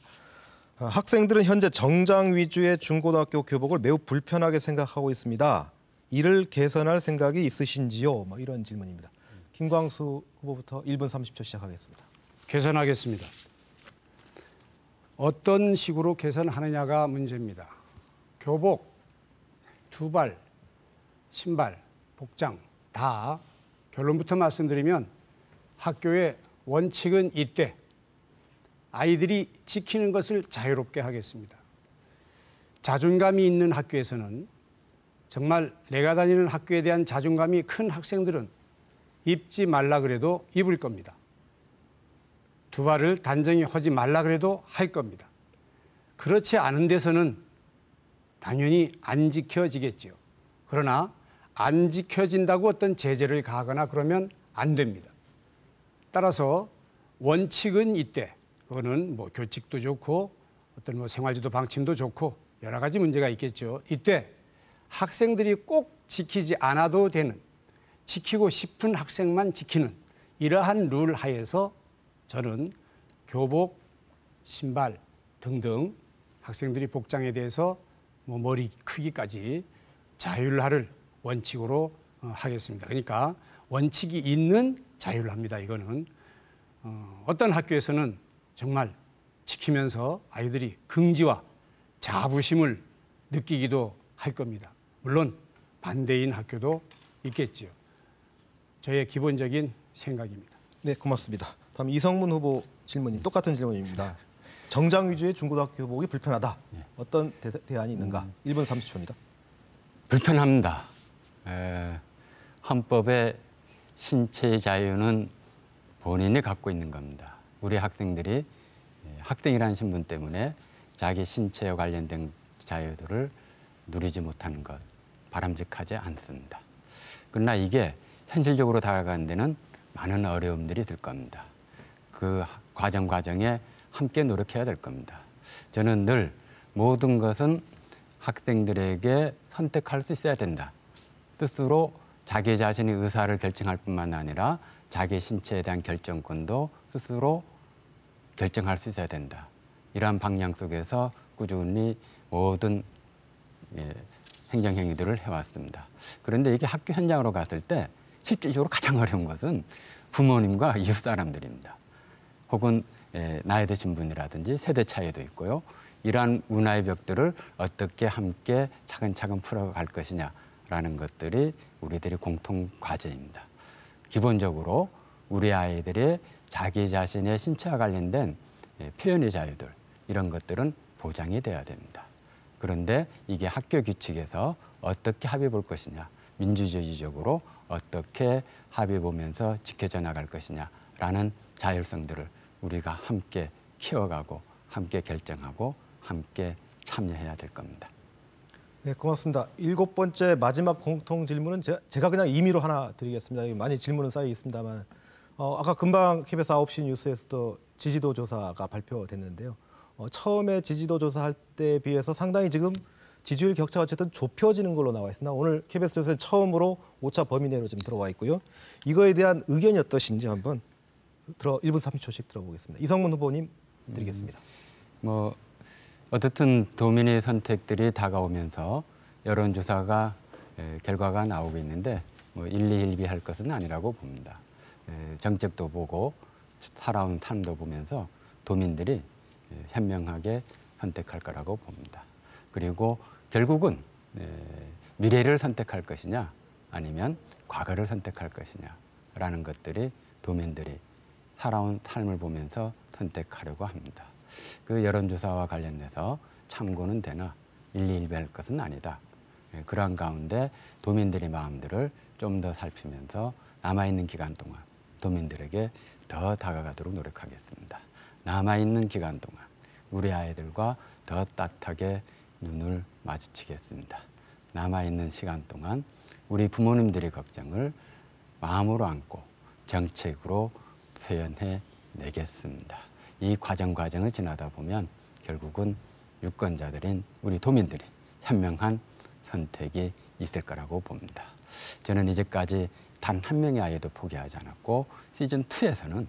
학생들은 현재 정장 위주의 중고등학교 교복을 매우 불편하게 생각하고 있습니다. 이를 개선할 생각이 있으신지요? 이런 질문입니다. 김광수 후보부터 1분 30초 시작하겠습니다. 개선하겠습니다. 어떤 식으로 개선하느냐가 문제입니다. 교복, 두발, 신발, 복장 다 결론부터 말씀드리면 학교의 원칙은 이때 아이들이 지키는 것을 자유롭게 하겠습니다. 자존감이 있는 학교에서는 정말 내가 다니는 학교에 대한 자존감이 큰 학생들은 입지 말라 그래도 입을 겁니다. 두발을 단정히 하지 말라 그래도 할 겁니다. 그렇지 않은 데서는 당연히 안 지켜지겠죠. 그러나 안 지켜진다고 어떤 제재를 가하거나 그러면 안 됩니다. 따라서 원칙은 이때, 그거는 교칙도 좋고 어떤 생활지도 방침도 좋고 여러 가지 문제가 있겠죠. 이때 학생들이 꼭 지키지 않아도 되는, 지키고 싶은 학생만 지키는 이러한 룰 하에서 저는 교복, 신발 등등 학생들이 복장에 대해서 머리 크기까지 자율화를 원칙으로 하겠습니다. 그러니까 원칙이 있는 자유를 합니다. 이거는 어떤 학교에서는 정말 지키면서 아이들이 긍지와 자부심을 느끼기도 할 겁니다. 물론 반대인 학교도 있겠지요. 저의 기본적인 생각입니다. 네, 고맙습니다. 다음 이성문 후보 질문님 똑같은 질문입니다. 정장 위주의 중고등학교 교복이 불편하다. 어떤 대안이 있는가? 1분 30초입니다. 불편합니다. 헌법의 신체 자유는 본인이 갖고 있는 겁니다. 우리 학생들이 학생이라는 신분 때문에 자기 신체와 관련된 자유들을 누리지 못하는 것 바람직하지 않습니다. 그러나 이게 현실적으로 다가가는 데는 많은 어려움들이 있을 겁니다. 그 과정에 함께 노력해야 될 겁니다. 저는 늘 모든 것은 학생들에게 선택할 수 있어야 된다. 스스로 자기 자신의 의사를 결정할 뿐만 아니라 자기 신체에 대한 결정권도 스스로 결정할 수 있어야 된다. 이러한 방향 속에서 꾸준히 모든 행정행위들을 해왔습니다. 그런데 이게 학교 현장으로 갔을 때 실질적으로 가장 어려운 것은 부모님과 이웃 사람들입니다. 혹은 나이 드신 분이라든지 세대 차이도 있고요. 이러한 문화의 벽들을 어떻게 함께 차근차근 풀어갈 것이냐라는 것들이 우리들의 공통 과제입니다. 기본적으로 우리 아이들의 자기 자신의 신체와 관련된 표현의 자유들 이런 것들은 보장이 돼야 됩니다. 그런데 이게 학교 규칙에서 어떻게 합의 볼 것이냐, 민주주의적으로 어떻게 합의 보면서 지켜져 나갈 것이냐라는 자율성들을 우리가 함께 키워가고 함께 결정하고 함께 참여해야 될 겁니다. 네, 고맙습니다. 7번째 마지막 공통 질문은 제가 그냥 임의로 하나 드리겠습니다. 많이 질문은 쌓여 있습니다만 아까 금방 KBS 9시 뉴스에서도 지지도 조사가 발표됐는데요. 처음에 지지도 조사할 때에 비해서 상당히 지금 지지율 격차가 어쨌든 좁혀지는 걸로 나와 있습니다. 오늘 KBS 조사는 처음으로 오차 범위 내로 지금 들어와 있고요. 이거에 대한 의견이 어떠신지 한번 1분 30초씩 들어보겠습니다. 이성문 후보님 드리겠습니다. 어떻든 도민의 선택들이 다가오면서 여론조사가 결과가 나오고 있는데 일희일비할 것은 아니라고 봅니다. 정책도 보고 살아온 삶도 보면서 도민들이 현명하게 선택할 거라고 봅니다. 그리고 결국은 미래를 선택할 것이냐 아니면 과거를 선택할 것이냐라는 것들이 도민들이 살아온 삶을 보면서 선택하려고 합니다. 그 여론조사와 관련해서 참고는 되나 일희일비할 것은 아니다. 그러한 가운데 도민들의 마음들을 좀 더 살피면서 남아있는 기간 동안 도민들에게 더 다가가도록 노력하겠습니다. 남아있는 기간 동안 우리 아이들과 더 따뜻하게 눈을 마주치겠습니다. 남아있는 시간 동안 우리 부모님들의 걱정을 마음으로 안고 정책으로 표현해 내겠습니다. 이 과정을 지나다 보면 결국은 유권자들인 우리 도민들이 현명한 선택이 있을 거라고 봅니다. 저는 이제까지 단 한 명의 아이도 포기하지 않았고 시즌2에서는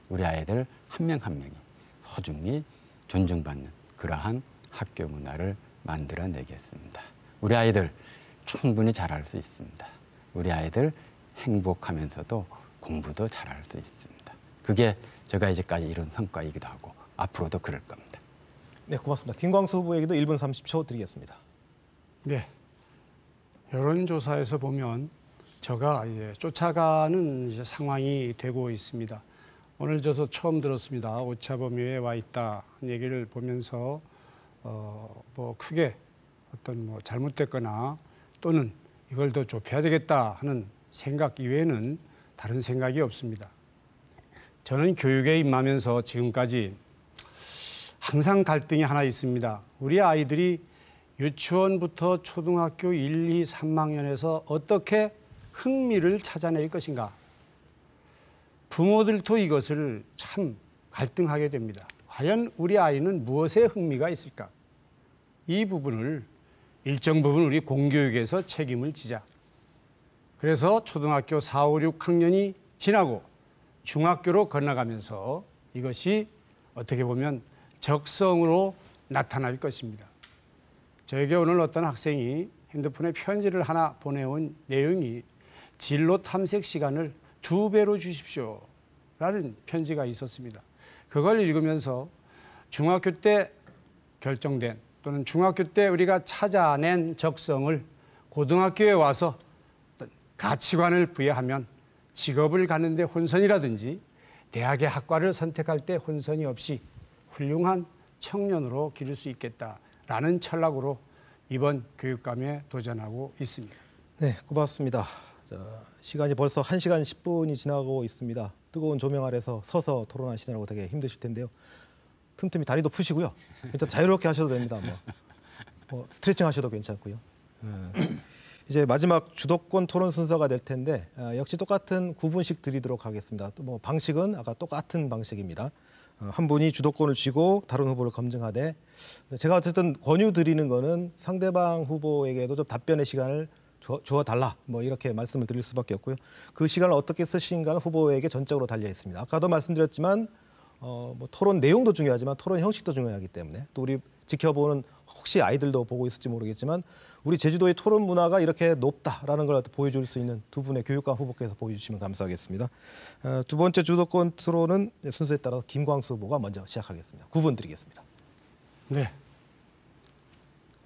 우리 아이들 한 명 한 명이 소중히 존중받는 그러한 학교 문화를 만들어내겠습니다. 우리 아이들 충분히 잘할 수 있습니다. 우리 아이들 행복하면서도 공부도 잘할 수 있습니다. 그게 제가 이제까지 이룬 성과이기도 하고 앞으로도 그럴 겁니다. 네, 고맙습니다. 김광수 후보에게도 1분 30초 드리겠습니다. 네, 여론조사에서 보면 저가 이제 쫓아가는 이제 상황이 되고 있습니다. 오늘 저도 처음 들었습니다. 오차 범위에 와 있다 얘기를 보면서 크게 어떤 잘못됐거나 또는 이걸 더 좁혀야 되겠다 하는 생각 이외에는 다른 생각이 없습니다. 저는 교육에 임하면서 지금까지 항상 갈등이 하나 있습니다. 우리 아이들이 유치원부터 초등학교 1, 2, 3학년에서 어떻게 흥미를 찾아낼 것인가. 부모들도 이것을 참 갈등하게 됩니다. 과연 우리 아이는 무엇에 흥미가 있을까? 이 부분을 일정 부분 우리 공교육에서 책임을 지자. 그래서 초등학교 4, 5, 6학년이 지나고 중학교로 건너가면서 이것이 어떻게 보면 적성으로 나타날 것입니다. 저에게 오늘 어떤 학생이 핸드폰에 편지를 하나 보내온 내용이 진로 탐색 시간을 2배로 주십시오 라는 편지가 있었습니다. 그걸 읽으면서 중학교 때 결정된 또는 중학교 때 우리가 찾아낸 적성을 고등학교에 와서 어떤 가치관을 부여하면 직업을 갖는데 혼선이라든지 대학의 학과를 선택할 때 혼선이 없이 훌륭한 청년으로 기를 수 있겠다라는 철학으로 이번 교육감에 도전하고 있습니다. 네, 고맙습니다. 자, 시간이 벌써 1시간 10분이 지나고 있습니다. 뜨거운 조명 아래서 서서 토론하시느라고 되게 힘드실 텐데요. 틈틈이 다리도 푸시고요. 일단 자유롭게 하셔도 됩니다. 뭐 스트레칭 하셔도 괜찮고요. 이제 마지막 주도권 토론 순서가 될 텐데 역시 똑같은 9분씩 드리도록 하겠습니다. 또 뭐 방식은 아까 똑같은 방식입니다. 한 분이 주도권을 쥐고 다른 후보를 검증하되 제가 어쨌든 권유 드리는 거는 상대방 후보에게도 좀 답변의 시간을 주어 달라 뭐 이렇게 말씀을 드릴 수밖에 없고요. 그 시간을 어떻게 쓰시는가는 후보에게 전적으로 달려 있습니다. 아까도 말씀드렸지만 뭐 토론 내용도 중요하지만 토론 형식도 중요하기 때문에 또 우리 지켜보는 혹시 아이들도 보고 있을지 모르겠지만 우리 제주도의 토론 문화가 이렇게 높다라는 걸 보여줄 수 있는 두 분의 교육감 후보께서 보여주시면 감사하겠습니다. 두 번째 주도권 토론은 순서에 따라 김광수 후보가 먼저 시작하겠습니다. 9분 드리겠습니다. 네.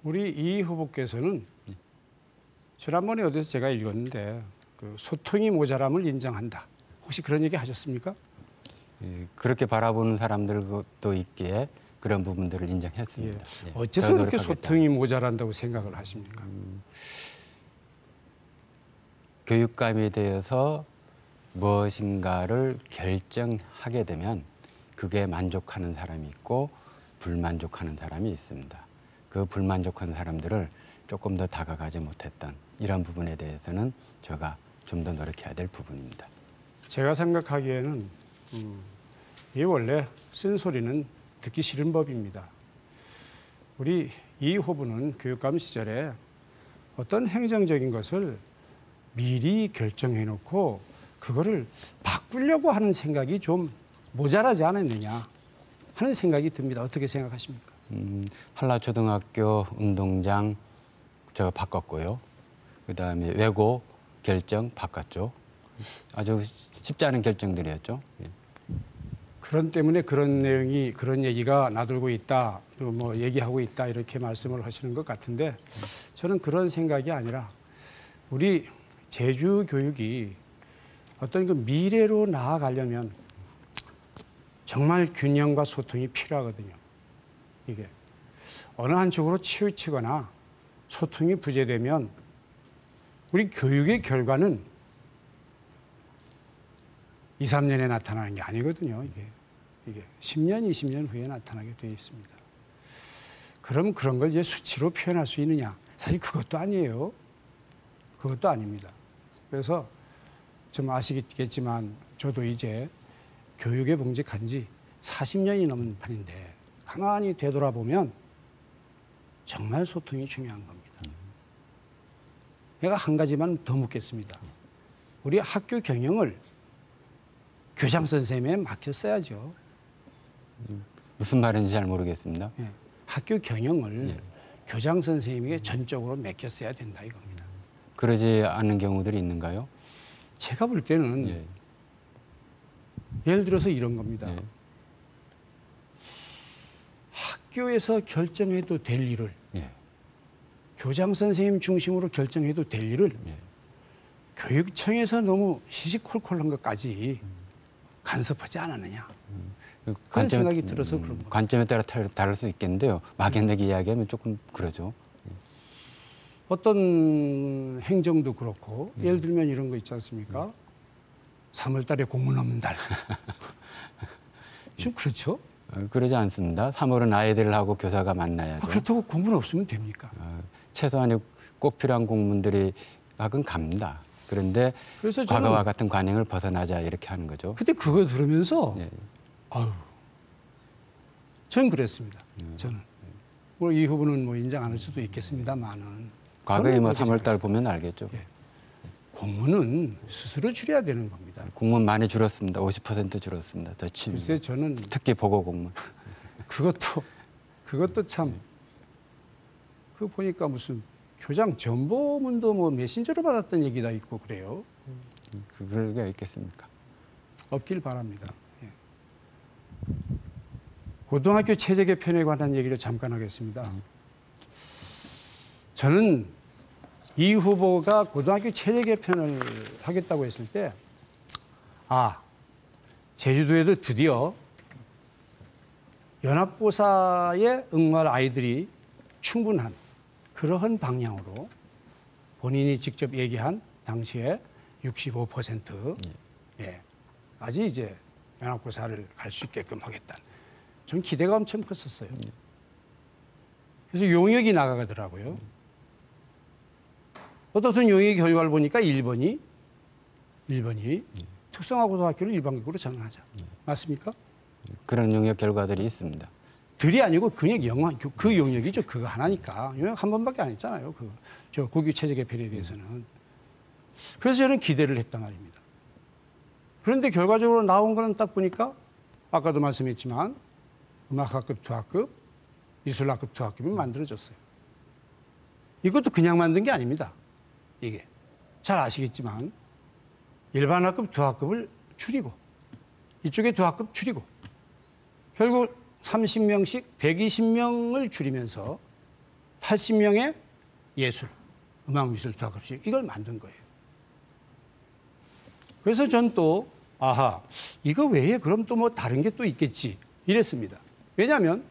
우리 이 후보께서는 지난번에 어디서 제가 읽었는데 그 소통이 모자람을 인정한다. 혹시 그런 얘기 하셨습니까? 예, 그렇게 바라보는 사람들도 있기에 그런 부분들을 인정했습니다. 예, 어째서 더 그렇게 노력하겠다. 소통이 모자란다고 생각을 하십니까? 교육감에 대해서 무엇인가를 결정하게 되면 그게 만족하는 사람이 있고 불만족하는 사람이 있습니다. 그 불만족하는 사람들을 조금 더 다가가지 못했던 이런 부분에 대해서는 제가 좀 더 노력해야 될 부분입니다. 제가 생각하기에는 이게 원래 쓴소리는 듣기 싫은 법입니다. 우리 이 후보는 교육감 시절에 어떤 행정적인 것을 미리 결정해놓고 그거를 바꾸려고 하는 생각이 좀 모자라지 않았느냐 하는 생각이 듭니다. 어떻게 생각하십니까? 한라초등학교 운동장 제가 바꿨고요. 그다음에 외고 결정 바꿨죠. 아주 쉽지 않은 결정들이었죠. 예. 그런 때문에 그런 내용이 그런 얘기가 나돌고 있다, 또 뭐 얘기하고 있다 이렇게 말씀을 하시는 것 같은데 저는 그런 생각이 아니라 우리 제주 교육이 어떤 그 미래로 나아가려면 정말 균형과 소통이 필요하거든요. 이게 어느 한쪽으로 치우치거나 소통이 부재되면 우리 교육의 결과는 2, 3년에 나타나는 게 아니거든요. 이게 10년, 20년 후에 나타나게 되어 있습니다. 그럼 그런 걸 이제 수치로 표현할 수 있느냐? 사실 그것도 아니에요. 그것도 아닙니다. 그래서 좀 아시겠지만 저도 이제 교육에 봉직한 지 40년이 넘은 판인데 가만히 되돌아보면 정말 소통이 중요한 겁니다. 제가 한 가지만 더 묻겠습니다. 우리 학교 경영을 교장 선생님에 맡겼어야죠. 무슨 말인지 잘 모르겠습니다. 예, 학교 경영을 예. 교장 선생님에게 전적으로 맡겼어야 된다 이겁니다. 그러지 않는 경우들이 있는가요? 제가 볼 때는 예. 예를 들어서 이런 겁니다. 예. 학교에서 결정해도 될 일을 예. 교장 선생님 중심으로 결정해도 될 일을 예. 교육청에서 너무 시시콜콜한 것까지 간섭하지 않았느냐. 그런 관점에- 생각이 들어서 그런 겁니다. 관점에 따라 다를 수 있겠는데요. 막연하게 이야기하면 조금 그러죠. 어떤 행정도 그렇고 예를 들면 이런 거 있지 않습니까? 3월 달에 공문 없는 달. 좀 그렇죠? 그러지 않습니다. 3월은 아이들하고 교사가 만나야죠. 그렇다고 공문 없으면 됩니까? 최소한의 꼭 필요한 공문들이 가끔 갑니다. 그런데 그래서 과거와 저는 같은 관행을 벗어나자 이렇게 하는 거죠. 그때 그거 들으면서 예. 아유, 전 그랬습니다. 저는 뭐 이 후보는 뭐 인정 안 할 수도 있겠습니다만은 과거에 뭐 그렇게 3월 달 생각했어요. 보면 알겠죠. 예. 공문은 스스로 줄여야 되는 겁니다. 공문 많이 줄었습니다. 50% 줄었습니다. 더 칩니다. 글쎄 저는 특히 보고 공문. 그것도 참 그 보니까 무슨 교장 전보문도 뭐 메신저로 받았던 얘기가 있고 그래요. 그럴 리가 있겠습니까? 없길 바랍니다. 예. 고등학교 체제 개편에 관한 얘기를 잠깐 하겠습니다. 저는 이 후보가 고등학교 체제 개편을 하겠다고 했을 때, 제주도에도 드디어 연합고사에 응할 아이들이 충분한 그러한 방향으로 본인이 직접 얘기한 당시에 65% 아직 이제 연합고사를 갈 수 있게끔 하겠다. 전 기대가 엄청 컸었어요. 그래서 용역이 나가더라고요. 어떤 용역 결과를 보니까 1번이 특성화고등학교를 일반국으로 전환하자. 맞습니까? 그런 용역 결과들이 있습니다. 들이 아니고 그냥 그 용역이죠. 그거 하나니까. 용역 한 번밖에 안 했잖아요. 저 고교 체제 개편에 대해서는. 그래서 저는 기대를 했단 말입니다. 그런데 결과적으로 나온 거는 딱 보니까 아까도 말씀했지만 음악학급 두 학급, 미술학급 두 학급이 만들어졌어요. 이것도 그냥 만든 게 아닙니다. 이게 잘 아시겠지만 일반 학급 두 학급을 줄이고 이쪽에 두 학급 줄이고 결국 30명씩 120명을 줄이면서 80명의 예술, 음악미술 두 학급씩 이걸 만든 거예요. 그래서 전 또 이거 외에 그럼 또 뭐 다른 게 또 있겠지 이랬습니다. 왜냐하면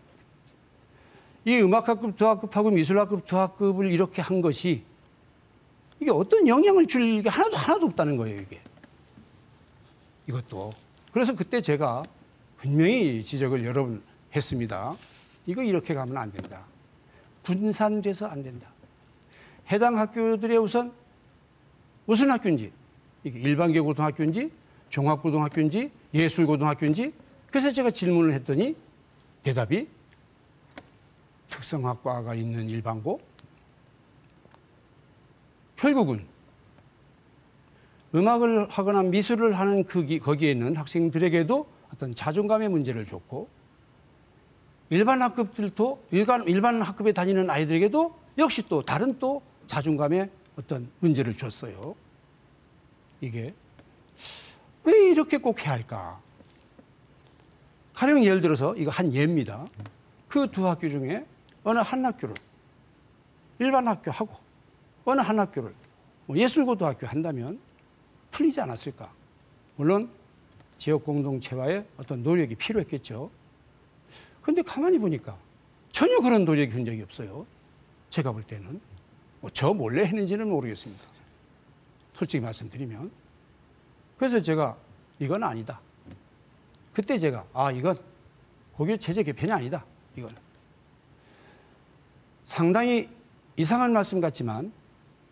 이 음악학급 두 학급하고 미술학급 두 학급을 이렇게 한 것이 이게 어떤 영향을 줄 게 하나도 없다는 거예요, 이게. 이것도. 그래서 그때 제가 분명히 지적을 여러 번 했습니다. 이거 이렇게 가면 안 된다. 분산돼서 안 된다. 해당 학교들의 우선 무슨 학교인지, 이게 일반계 고등학교인지, 종합고등학교인지, 예술고등학교인지, 그래서 제가 질문을 했더니 대답이 특성학과가 있는 일반고, 결국은 음악을 하거나 미술을 하는 거기에 있는 학생들에게도 어떤 자존감의 문제를 줬고, 일반 학급들도 일반 학급에 다니는 아이들에게도 역시 또 다른 또 자존감의 어떤 문제를 줬어요. 이게 왜 이렇게 꼭 해야 할까? 가령 예를 들어서 이거 한 예입니다. 그 두 학교 중에 어느 한 학교를 일반 학교하고 어느 한 학교를 예술고등학교 한다면 풀리지 않았을까? 물론 지역 공동체와의 어떤 노력이 필요했겠죠. 그런데 가만히 보니까 전혀 그런 노력이 한 적이 없어요. 제가 볼 때는. 저 몰래 했는지는 모르겠습니다. 솔직히 말씀드리면. 그래서 제가 이건 아니다. 그때 제가 이건 고교 체제 개편이 아니다. 이건. 상당히 이상한 말씀 같지만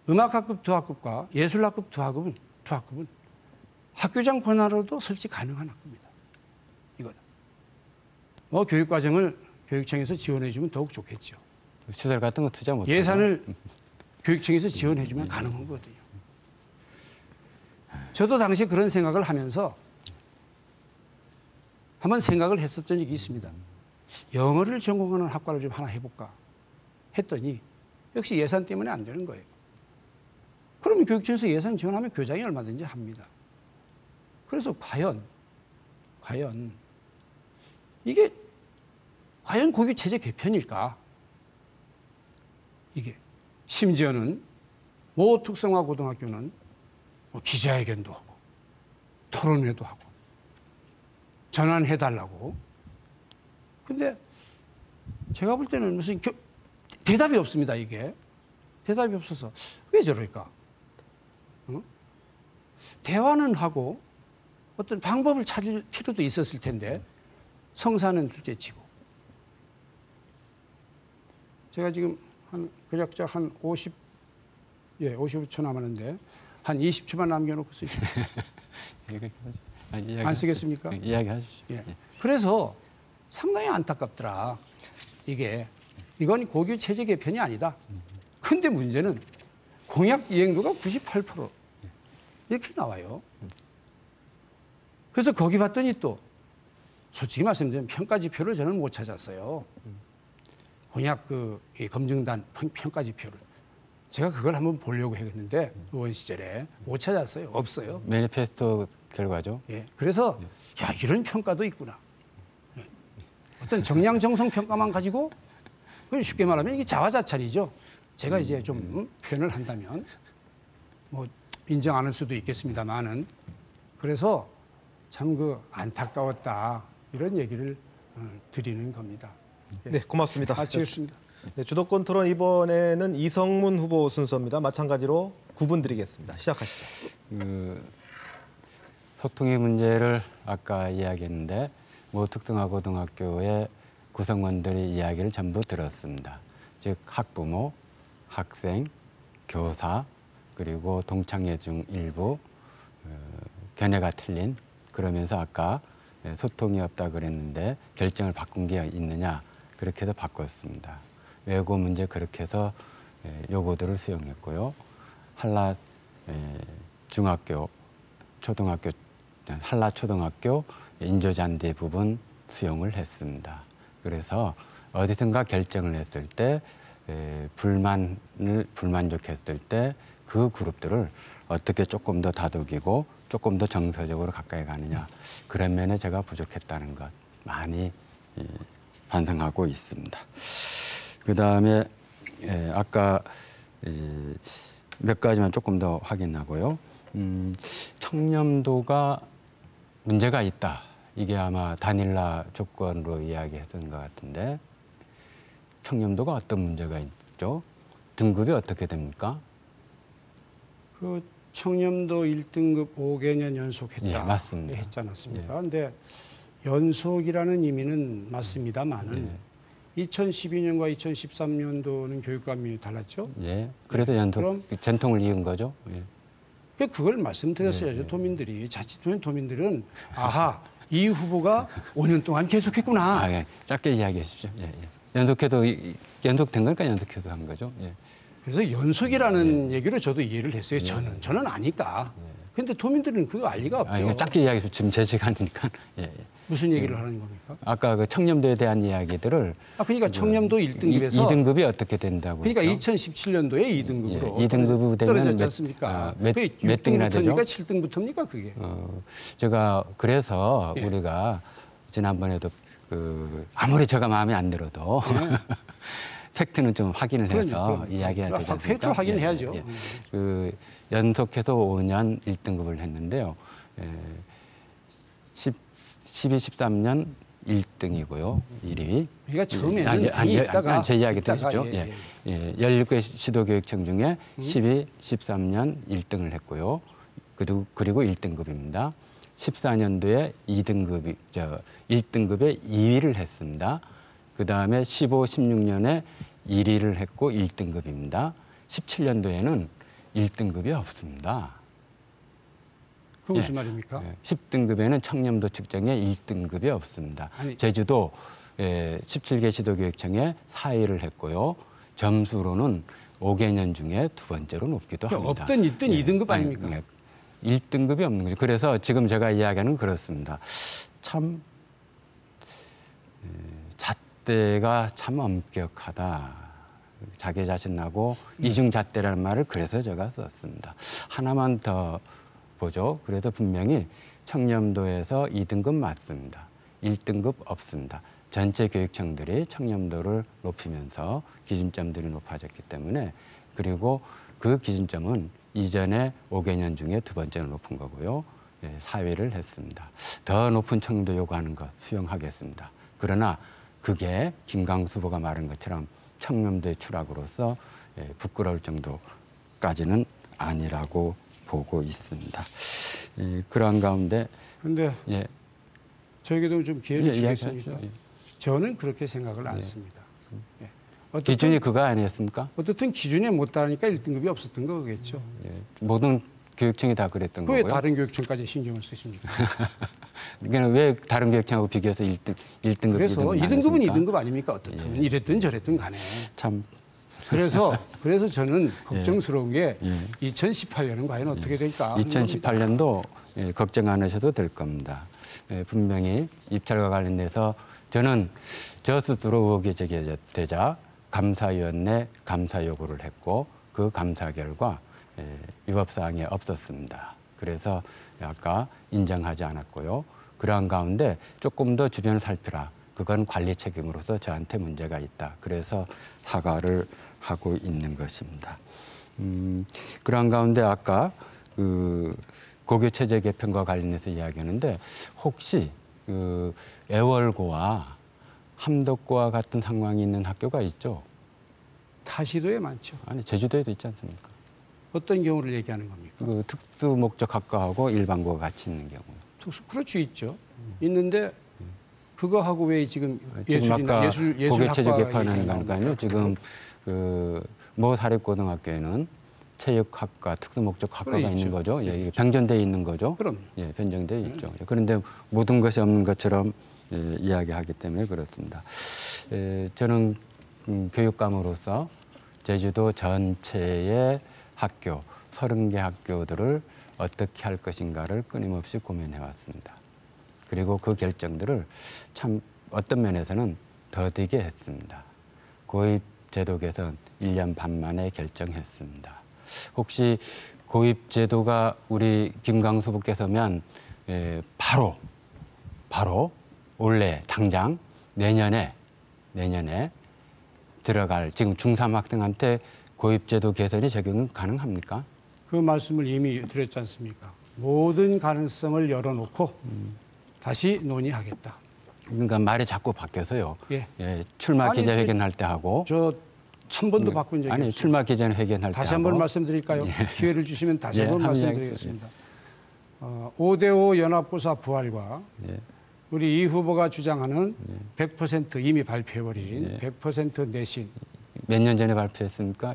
음악학급 두 학급과 예술학급 두 학급은 학교장 권한으로도 설치 가능한 학급입니다. 이거는. 교육과정을 교육청에서 지원해주면 더욱 좋겠죠. 시설 같은 거 투자 못. 예산을 교육청에서 지원해주면 가능한 거거든요. 저도 당시에 그런 생각을 하면서 한번 생각을 했었던 적이 있습니다. 영어를 전공하는 학과를 좀 하나 해볼까 했더니 역시 예산 때문에 안 되는 거예요. 그러면 교육청에서 예산 지원하면 교장이 얼마든지 합니다. 그래서 과연 이게 과연 고교 체제 개편일까? 이게 심지어는 모 특성화 고등학교는 기자회견도 하고 토론회도 하고 전환해달라고. 근데 제가 볼 때는 무슨 대답이 없습니다. 이게 대답이 없어서 왜 저럴까? 대화는 하고 어떤 방법을 찾을 필요도 있었을 텐데 성사는 둘째치고. 제가 지금 그작자 55초 남았는데 한 20초만 남겨놓고 쓰십시오. 안 쓰겠습니까? 이야기하십시오. 예. 그래서 상당히 안타깝더라. 이건 고교 체제 개편이 아니다. 근데 문제는 공약 이행도가 98% 이렇게 나와요. 그래서 거기 봤더니 또 솔직히 말씀드리면 평가지표를 저는 못 찾았어요. 공약 검증단 평가지표를. 제가 그걸 한번 보려고 했는데 의원 시절에 못 찾았어요. 없어요. 매니페스토 결과죠. 예. 그래서 야 이런 평가도 있구나. 예. 어떤 정량정성 평가만 가지고 그걸 쉽게 말하면 이게 자화자찬이죠. 제가 이제 좀 표현을 한다면 뭐 인정 안 할 수도 있겠습니다만은 그래서 참 그 안타까웠다 이런 얘기를 드리는 겁니다. 예. 네, 고맙습니다. 마치겠습니다. 네, 주도권 토론 이번에는 이성문 후보 순서입니다. 마찬가지로 9분 드리겠습니다. 시작하시죠. 소통의 문제를 아까 이야기했는데 모 특성화고등학교의 구성원들의 이야기를 전부 들었습니다. 즉 학부모, 학생, 교사 그리고 동창회 중 일부 견해가 틀린 그러면서 아까 소통이 없다 그랬는데 결정을 바꾼 게 있느냐 그렇게 해서 바꿨습니다. 외고 문제 그렇게 해서 요구들을 수용했고요. 한라 중학교, 초등학교, 한라 초등학교 인조잔디 부분 수용을 했습니다. 그래서 어디선가 결정을 했을 때 불만족했을 때 그 그룹들을 어떻게 조금 더 다독이고 조금 더 정서적으로 가까이 가느냐 그런 면에 제가 부족했다는 것 많이 반성하고 있습니다. 그 다음에 아까 몇 가지만 조금 더 확인하고요. 청렴도가 문제가 있다. 이게 아마 단일화 조건으로 이야기했던 것 같은데 청렴도가 어떤 문제가 있죠? 등급이 어떻게 됩니까? 그 청렴도 1등급 5개년 연속했다. 예, 맞습니다. 했지 않았습니까? 그런데 연속이라는 의미는 맞습니다만은 2012년과 2013년도는 교육감이 달랐죠. 예, 그래서 그럼 전통을 이은 거죠. 예. 그걸 말씀드렸어야죠. 도민들이 자칫하면 도민들은 아하 이 후보가 5년 동안 계속했구나. 예. 짧게 이야기해 주십시오. 예, 예. 연속해도 연속된 거니까 연속해도 한 거죠. 예. 그래서 연속이라는 얘기로 저도 이해를 했어요. 저는 아니까. 근데 도민들은 그거 알 리가 없죠. 이거 짧게 이야기해 지금 제 시간이니까. 예, 예. 무슨 얘기를 하는 겁니까? 아까 그 청렴도에 대한 이야기들을 그러니까 청렴도 1등급에서 2등급이 어떻게 된다고 그러니까 했죠? 2017년도에 2등급으로 예, 2등급 되면 떨어졌지 않습니까? 몇 등이나 되죠? 7등부터입니까 그게? 제가 그래서 예. 우리가 지난번에도 아무리 제가 마음에 안 들어도 팩트는 좀 확인을 해서 그러니까. 이야기해야 되지 않습니까? 팩트 확인해야죠. 그 연속해서 5년 1등급을 했는데요. 12, 13년 1등이고요. 1위. 그러니까 처음에는 등이 있다가 제 이야기 들으시죠. 예. 16개 시도교육청 중에 12, 13년 1등을 했고요. 그리고 1등급입니다. 14년도에 1등급에 2위를 했습니다. 그 다음에 15, 16년에 1위를 했고 1등급입니다. 17년도에는 1등급이 없습니다. 그 무슨 말입니까? 10등급에는 청렴도 측정에 1등급이 없습니다. 제주도 17개 시도교육청에 4위를 했고요. 점수로는 5개년 중에 두 번째로 높기도 합니다. 없든 있든 2등급 아닙니까? 1등급이 없는 거죠. 그래서 지금 제가 이야기하는 그렇습니다. 참 잣대가 참 엄격하다. 자기 자신하고 이중잣대라는 말을 그래서 제가 썼습니다. 하나만 더 보죠. 그래도 분명히 청렴도에서 2등급 맞습니다. 1등급 없습니다. 전체 교육청들이 청렴도를 높이면서 기준점들이 높아졌기 때문에 그리고 그 기준점은 이전에 5개년 중에 두 번째로 높은 거고요. 4위를 했습니다. 더 높은 청렴도 요구하는 것 수용하겠습니다. 그러나 그게 김강수 후보가 말한 것처럼 청렴도의 추락으로서 부끄러울 정도까지는 아니라고 보고 있습니다. 그러한 가운데 그런데 저에게도 좀 기회를 주겠습니까? 예. 저는 그렇게 생각을 안 했습니다. 기준이 그거 아니었습니까? 어떻든 기준에 못 따르니까 1등급이 없었던 거겠죠. 모든 교육청이 다 그랬던 왜 거고요. 다른 교육청까지 신경을 쓰십니까? 그러니까 왜 다른 교육청하고 비교해서 1등급, 그래서 2등급 2등급은 2등급 아닙니까? 어떻든 이랬든 저랬든 간에. 참 그래서 저는 걱정스러운 게 2018년은 과연 어떻게 될까? 2018년도 걱정 안 하셔도 될 겁니다. 분명히 입찰과 관련돼서 저는 저 스스로 의혹이 제기되자 감사위원회 감사 요구를 했고 그 감사 결과 위법사항이 없었습니다. 그래서 아까 인정하지 않았고요. 그러한 가운데 조금 더 주변을 살피라. 그건 관리 책임으로서 저한테 문제가 있다. 그래서 사과를 하고 있는 것입니다. 그러한 가운데 아까 그 고교체제 개편과 관련해서 이야기하는데 혹시 그 애월고와 함덕고와 같은 상황이 있는 학교가 있죠? 타시도에 많죠. 아니 제주도에도 있지 않습니까? 어떤 경우를 얘기하는 겁니까? 그 특수 목적 학과하고 일반고가 같이 있는 경우. 그렇죠, 있죠. 있는데 그거하고 왜 지금 지금 아까 예술학과 고교체제 개편하는 얘기가 거니까요. 지금 그 모 사립고등학교에는 체육학과, 특수목적 학과가 그래, 있는 있죠. 거죠. 예, 이게 변경돼 있는 거죠. 그럼. 예, 변경돼 있죠. 그런데 모든 것이 없는 것처럼 이야기하기 때문에 그렇습니다. 저는 교육감으로서 제주도 전체의 학교, 30개 학교들을 어떻게 할 것인가를 끊임없이 고민해 왔습니다. 그리고 그 결정들을 참 어떤 면에서는 더디게 했습니다. 고입 제도 개선 1년 반 만에 결정했습니다. 혹시 고입 제도가 우리 김광수 후보께서면 바로 올해 당장 내년에 들어갈 지금 중3 학생한테 고입 제도 개선이 적용은 가능합니까? 그 말씀을 이미 드렸지 않습니까? 모든 가능성을 열어놓고 다시 논의하겠다. 그러니까 말이 자꾸 바뀌어서요. 예. 출마 아니, 기자회견할 때 하고 저 한 번도 바꾼 적이 아니 없어요. 출마 기자회견할 때 다시 하고 한번 말씀드릴까요? 기회를 주시면 다시 예, 한번 한 이야기- 말씀드리겠습니다. 5대5 연합고사 부활과 예. 우리 이 후보가 주장하는 100% 이미 발표해버린 예. 100% 내신. 몇 년 전에 발표했습니까?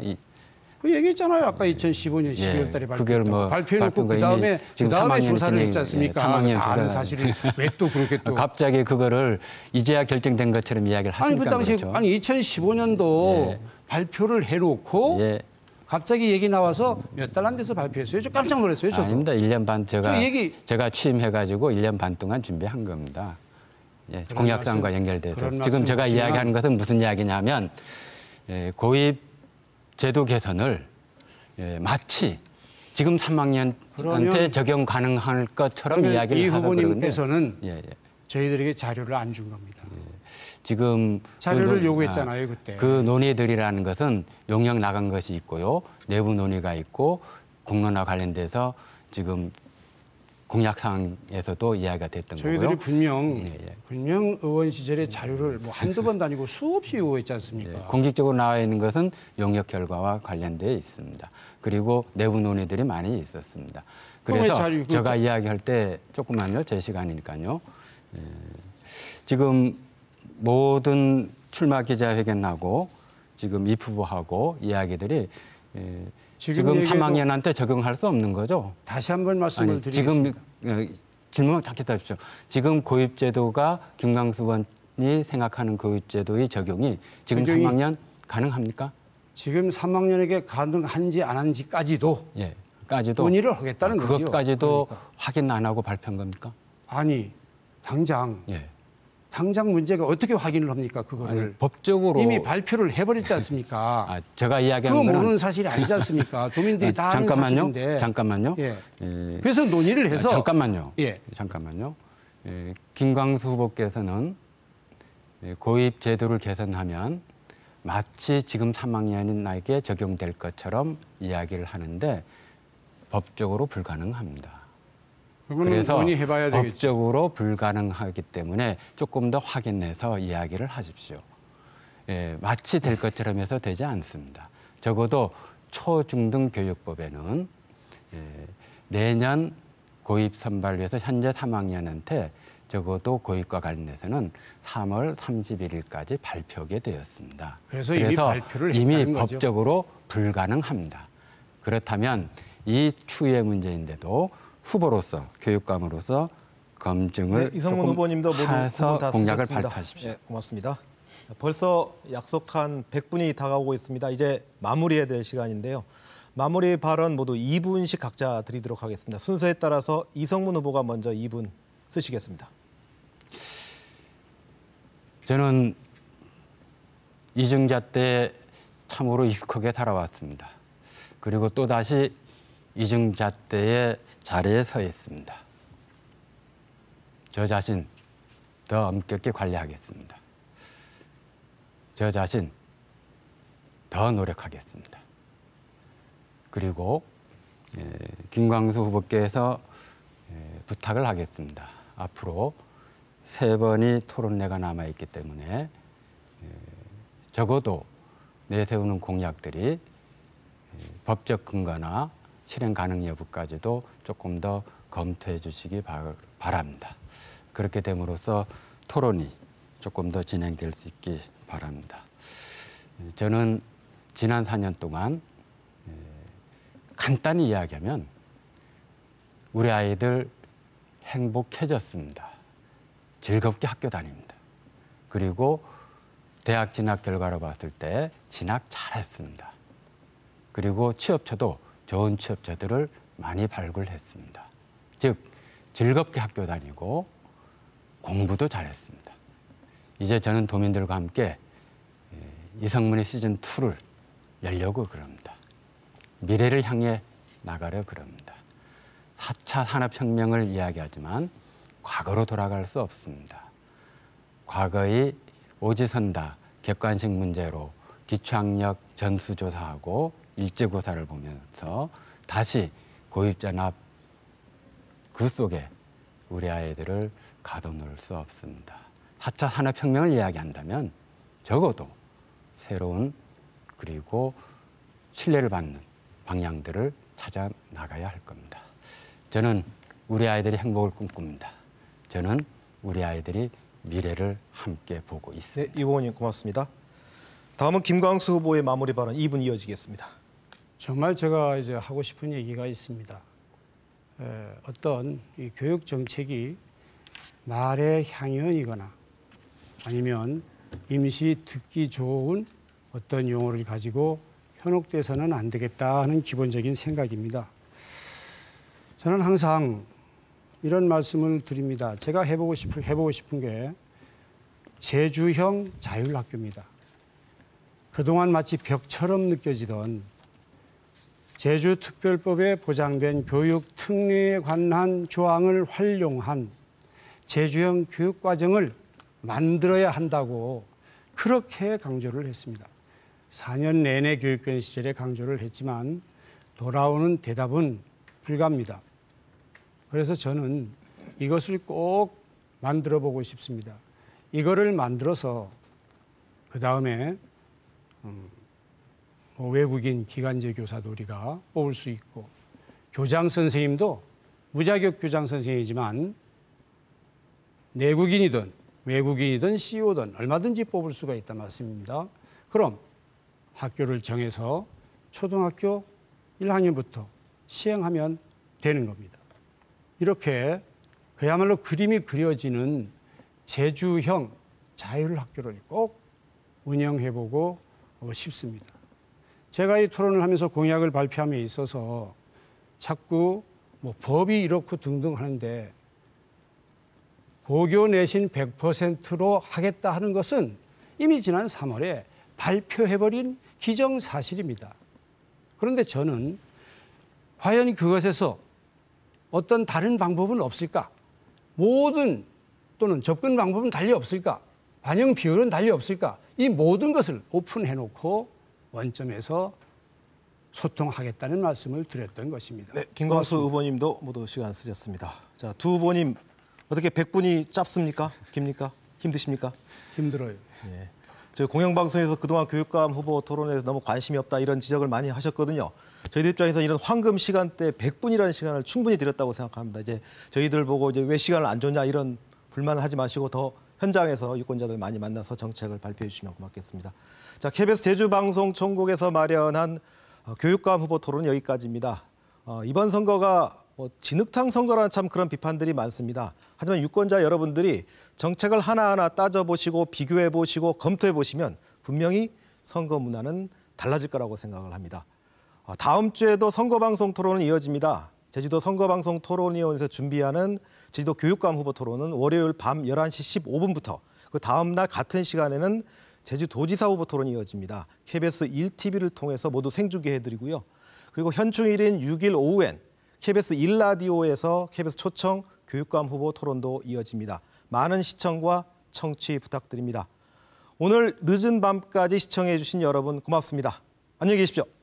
그 얘기했잖아요. 아까 2015년 12월 달에 그걸 뭐 발표해놓고 발표가 이미 지금 그다음에 3학년 조사를 진행- 했지 않습니까? 예, 3학년 다 아는 조사가- 사실을 왜 또 그렇게 또. 갑자기 그거를 이제야 결정된 것처럼 이야기를 아니 하시니까 그 당시 그렇죠. 2015년도 예. 발표를 해놓고 예. 갑자기 얘기 나와서 몇 달 안 돼서 발표했어요. 저 깜짝 놀랐어요. 저도. 아닙니다. 1년 반 제가 취임해가지고 1년 반 동안 준비한 겁니다. 예, 그런 공약사항과 말씀- 연결돼서 그런 지금 제가 말씀이시지만- 이야기하는 것은 무슨 이야기냐면 고입 제도 개선을 마치 지금 3학년한테 그러면- 적용 가능할 것처럼 그러면 이야기를 이 하다 그러는데 후보님께서는 예. 저희들에게 자료를 안 준 겁니다. 지금 자료를 그 요구했잖아요, 그때. 그 논의들이라는 것은 용역 나간 것이 있고요, 내부 논의가 있고 공론화 관련돼서 지금 공약 사항에서도 이야기가 됐던 저희들이 거고요. 분명 의원 시절에 자료를 뭐 한두 번도 아니고 수없이 요구했지 않습니까? 공식적으로 나와 있는 것은 용역 결과와 관련되어 있습니다. 그리고 내부 논의들이 많이 있었습니다. 그럼 왜 그래서 제가 이야기할 때 조금만요, 제 시간이니까요. 지금 모든 출마 기자회견하고 지금 이 후보하고 이야기들이 지금 얘기해도 3학년한테 적용할 수 없는 거죠. 다시 한번 말씀을 드리겠습니다. 지금 질문 잘 기다려주십시오. 지금 고입제도가 김광수 의원이 생각하는 고입제도의 적용이 지금 적용이- 3학년 가능합니까? 지금 3학년에게 가능한지 안 한지까지도 예, 까지도 논의를 하겠다는 거죠. 그것까지도 그러니까. 확인 안 하고 발표한 겁니까? 아니 당장 문제가 어떻게 확인을 합니까? 그거를 아니, 법적으로 이미 발표를 해버렸지 않습니까? 제가 그거 이야기하는 거는 모르는 사실이 아니지 않습니까? 도민들이 다 아는 사실인데. 잠깐만요. 예. 예. 그래서 논의를 해서 잠깐만요. 예. 잠깐만요. 김광수 후보께서는 고입 제도를 개선하면 마치 지금 3학년인 나에게 적용될 것처럼 이야기를 하는데 법적으로 불가능합니다. 그거는 그래서 논의해봐야 되겠죠. 법적으로 불가능하기 때문에 조금 더 확인해서 이야기를 하십시오. 마치 될 것처럼 해서 되지 않습니다. 적어도 초중등 교육법에는 내년 고입 선발위에서 현재 3학년한테 적어도 고입과 관련해서는 3월 31일까지 발표하게 되었습니다. 그래서 이미 발표를 이미 했다는 거죠. 법적으로 불가능합니다. 그렇다면 이 추후의 문제인데도 후보로서 교육감으로서 검증을 이성문 조금 후보님도 모두 해서 부분 다 공약을 쓰셨습니다. 발표하십시오. 네, 고맙습니다. 벌써 약속한 100분이 다가오고 있습니다. 이제 마무리해야 될 시간인데요. 마무리 발언 모두 2분씩 각자 드리도록 하겠습니다. 순서에 따라서 이성문 후보가 먼저 2분 쓰시겠습니다. 저는 이중자 때 참으로 익숙하게 살아왔습니다. 그리고 또다시 이중잣대의 자리에 서 있습니다. 저 자신 더 엄격히 관리하겠습니다. 저 자신 더 노력하겠습니다. 그리고 김광수 후보께서 부탁을 하겠습니다. 앞으로 3번이 토론회가 남아있기 때문에 적어도 내세우는 공약들이 법적 근거나 실행 가능 여부까지도 조금 더 검토해 주시기 바랍니다. 그렇게 됨으로써 토론이 조금 더 진행될 수 있기 바랍니다. 저는 지난 4년 동안 간단히 이야기하면 우리 아이들 행복해졌습니다. 즐겁게 학교 다닙니다. 그리고 대학 진학 결과로 봤을 때 진학 잘했습니다. 그리고 취업처도 좋은 취업처들을 많이 발굴했습니다. 즉 즐겁게 학교 다니고 공부도 잘했습니다. 이제 저는 도민들과 함께 이성문의 시즌2를 열려고 그럽니다. 미래를 향해 나가려 그럽니다. 4차 산업혁명을 이야기하지만 과거로 돌아갈 수 없습니다. 과거의 오지선다 객관식 문제로 기초학력 전수조사하고 일제고사를 보면서 다시 고입전압 그 속에 우리 아이들을 가둬놓을 수 없습니다. 4차 산업혁명을 이야기한다면 적어도 새로운 그리고 신뢰를 받는 방향들을 찾아 나가야 할 겁니다. 저는 우리 아이들이 행복을 꿈꿉니다. 저는 우리 아이들이 미래를 함께 보고 있습니다. 네, 이 후보님 고맙습니다. 다음은 김광수 후보의 마무리 발언 2분 이어지겠습니다. 정말 제가 이제 하고 싶은 얘기가 있습니다. 어떤 이 교육 정책이 말의 향연이거나 아니면 임시 듣기 좋은 어떤 용어를 가지고 현혹돼서는 안 되겠다 하는 기본적인 생각입니다. 저는 항상 이런 말씀을 드립니다. 제가 해보고 싶은 게 제주형 자율학교입니다. 그동안 마치 벽처럼 느껴지던 제주특별법에 보장된 교육 특례에 관한 조항을 활용한 제주형 교육과정을 만들어야 한다고 그렇게 강조를 했습니다. 4년 내내 교육권 시절에 강조를 했지만 돌아오는 대답은 불가합니다. 그래서 저는 이것을 꼭 만들어 보고 싶습니다. 이거를 만들어서 그 다음에 외국인 기간제 교사도 우리가 뽑을 수 있고 교장 선생님도 무자격 교장 선생이지만 내국인이든 외국인이든 CEO든 얼마든지 뽑을 수가 있단 말씀입니다. 그럼 학교를 정해서 초등학교 1학년부터 시행하면 되는 겁니다. 이렇게 그야말로 그림이 그려지는 제주형 자율학교를 꼭 운영해보고 싶습니다. 제가 이 토론을 하면서 공약을 발표함에 있어서 자꾸 법이 이렇고 등등 하는데 고교 내신 100%로 하겠다 하는 것은 이미 지난 3월에 발표해버린 기정사실입니다. 그런데 저는 과연 그것에서 어떤 다른 방법은 없을까? 모든 또는 접근 방법은 달리 없을까? 반영 비율은 달리 없을까? 이 모든 것을 오픈해놓고 원점에서 소통하겠다는 말씀을 드렸던 것입니다. 네, 김광수 후보님도 모두 시간 쓰셨습니다. 자, 두 후보님 어떻게 100분이 짧습니까? 깁니까? 힘드십니까? 힘들어요. 네. 저희 공영방송에서 그동안 교육감 후보 토론에서 너무 관심이 없다 이런 지적을 많이 하셨거든요. 저희들 입장에서 이런 황금 시간대 100분이라는 시간을 충분히 드렸다고 생각합니다. 이제 저희들 보고 이제 왜 시간을 안 줬냐 이런 불만을 하지 마시고 더 현장에서 유권자들 많이 만나서 정책을 발표해 주시면 고맙겠습니다. 자, KBS 제주방송 총국에서 마련한 교육감 후보 토론은 여기까지입니다. 이번 선거가 진흙탕 선거라는 참 그런 비판들이 많습니다. 하지만 유권자 여러분들이 정책을 하나하나 따져보시고 비교해보시고 검토해보시면 분명히 선거 문화는 달라질 거라고 생각을 합니다. 다음 주에도 선거방송 토론은 이어집니다. 제주도 선거방송 토론위원회에서 준비하는 제주도 교육감 후보 토론은 월요일 밤 11시 15분부터 그 다음 날 같은 시간에는 제주도지사 후보 토론이 이어집니다. KBS 1TV를 통해서 모두 생중계해드리고요. 그리고 현충일인 6일 오후엔 KBS 1라디오에서 KBS 초청 교육감 후보 토론도 이어집니다. 많은 시청과 청취 부탁드립니다. 오늘 늦은 밤까지 시청해 주신 여러분 고맙습니다. 안녕히 계십시오.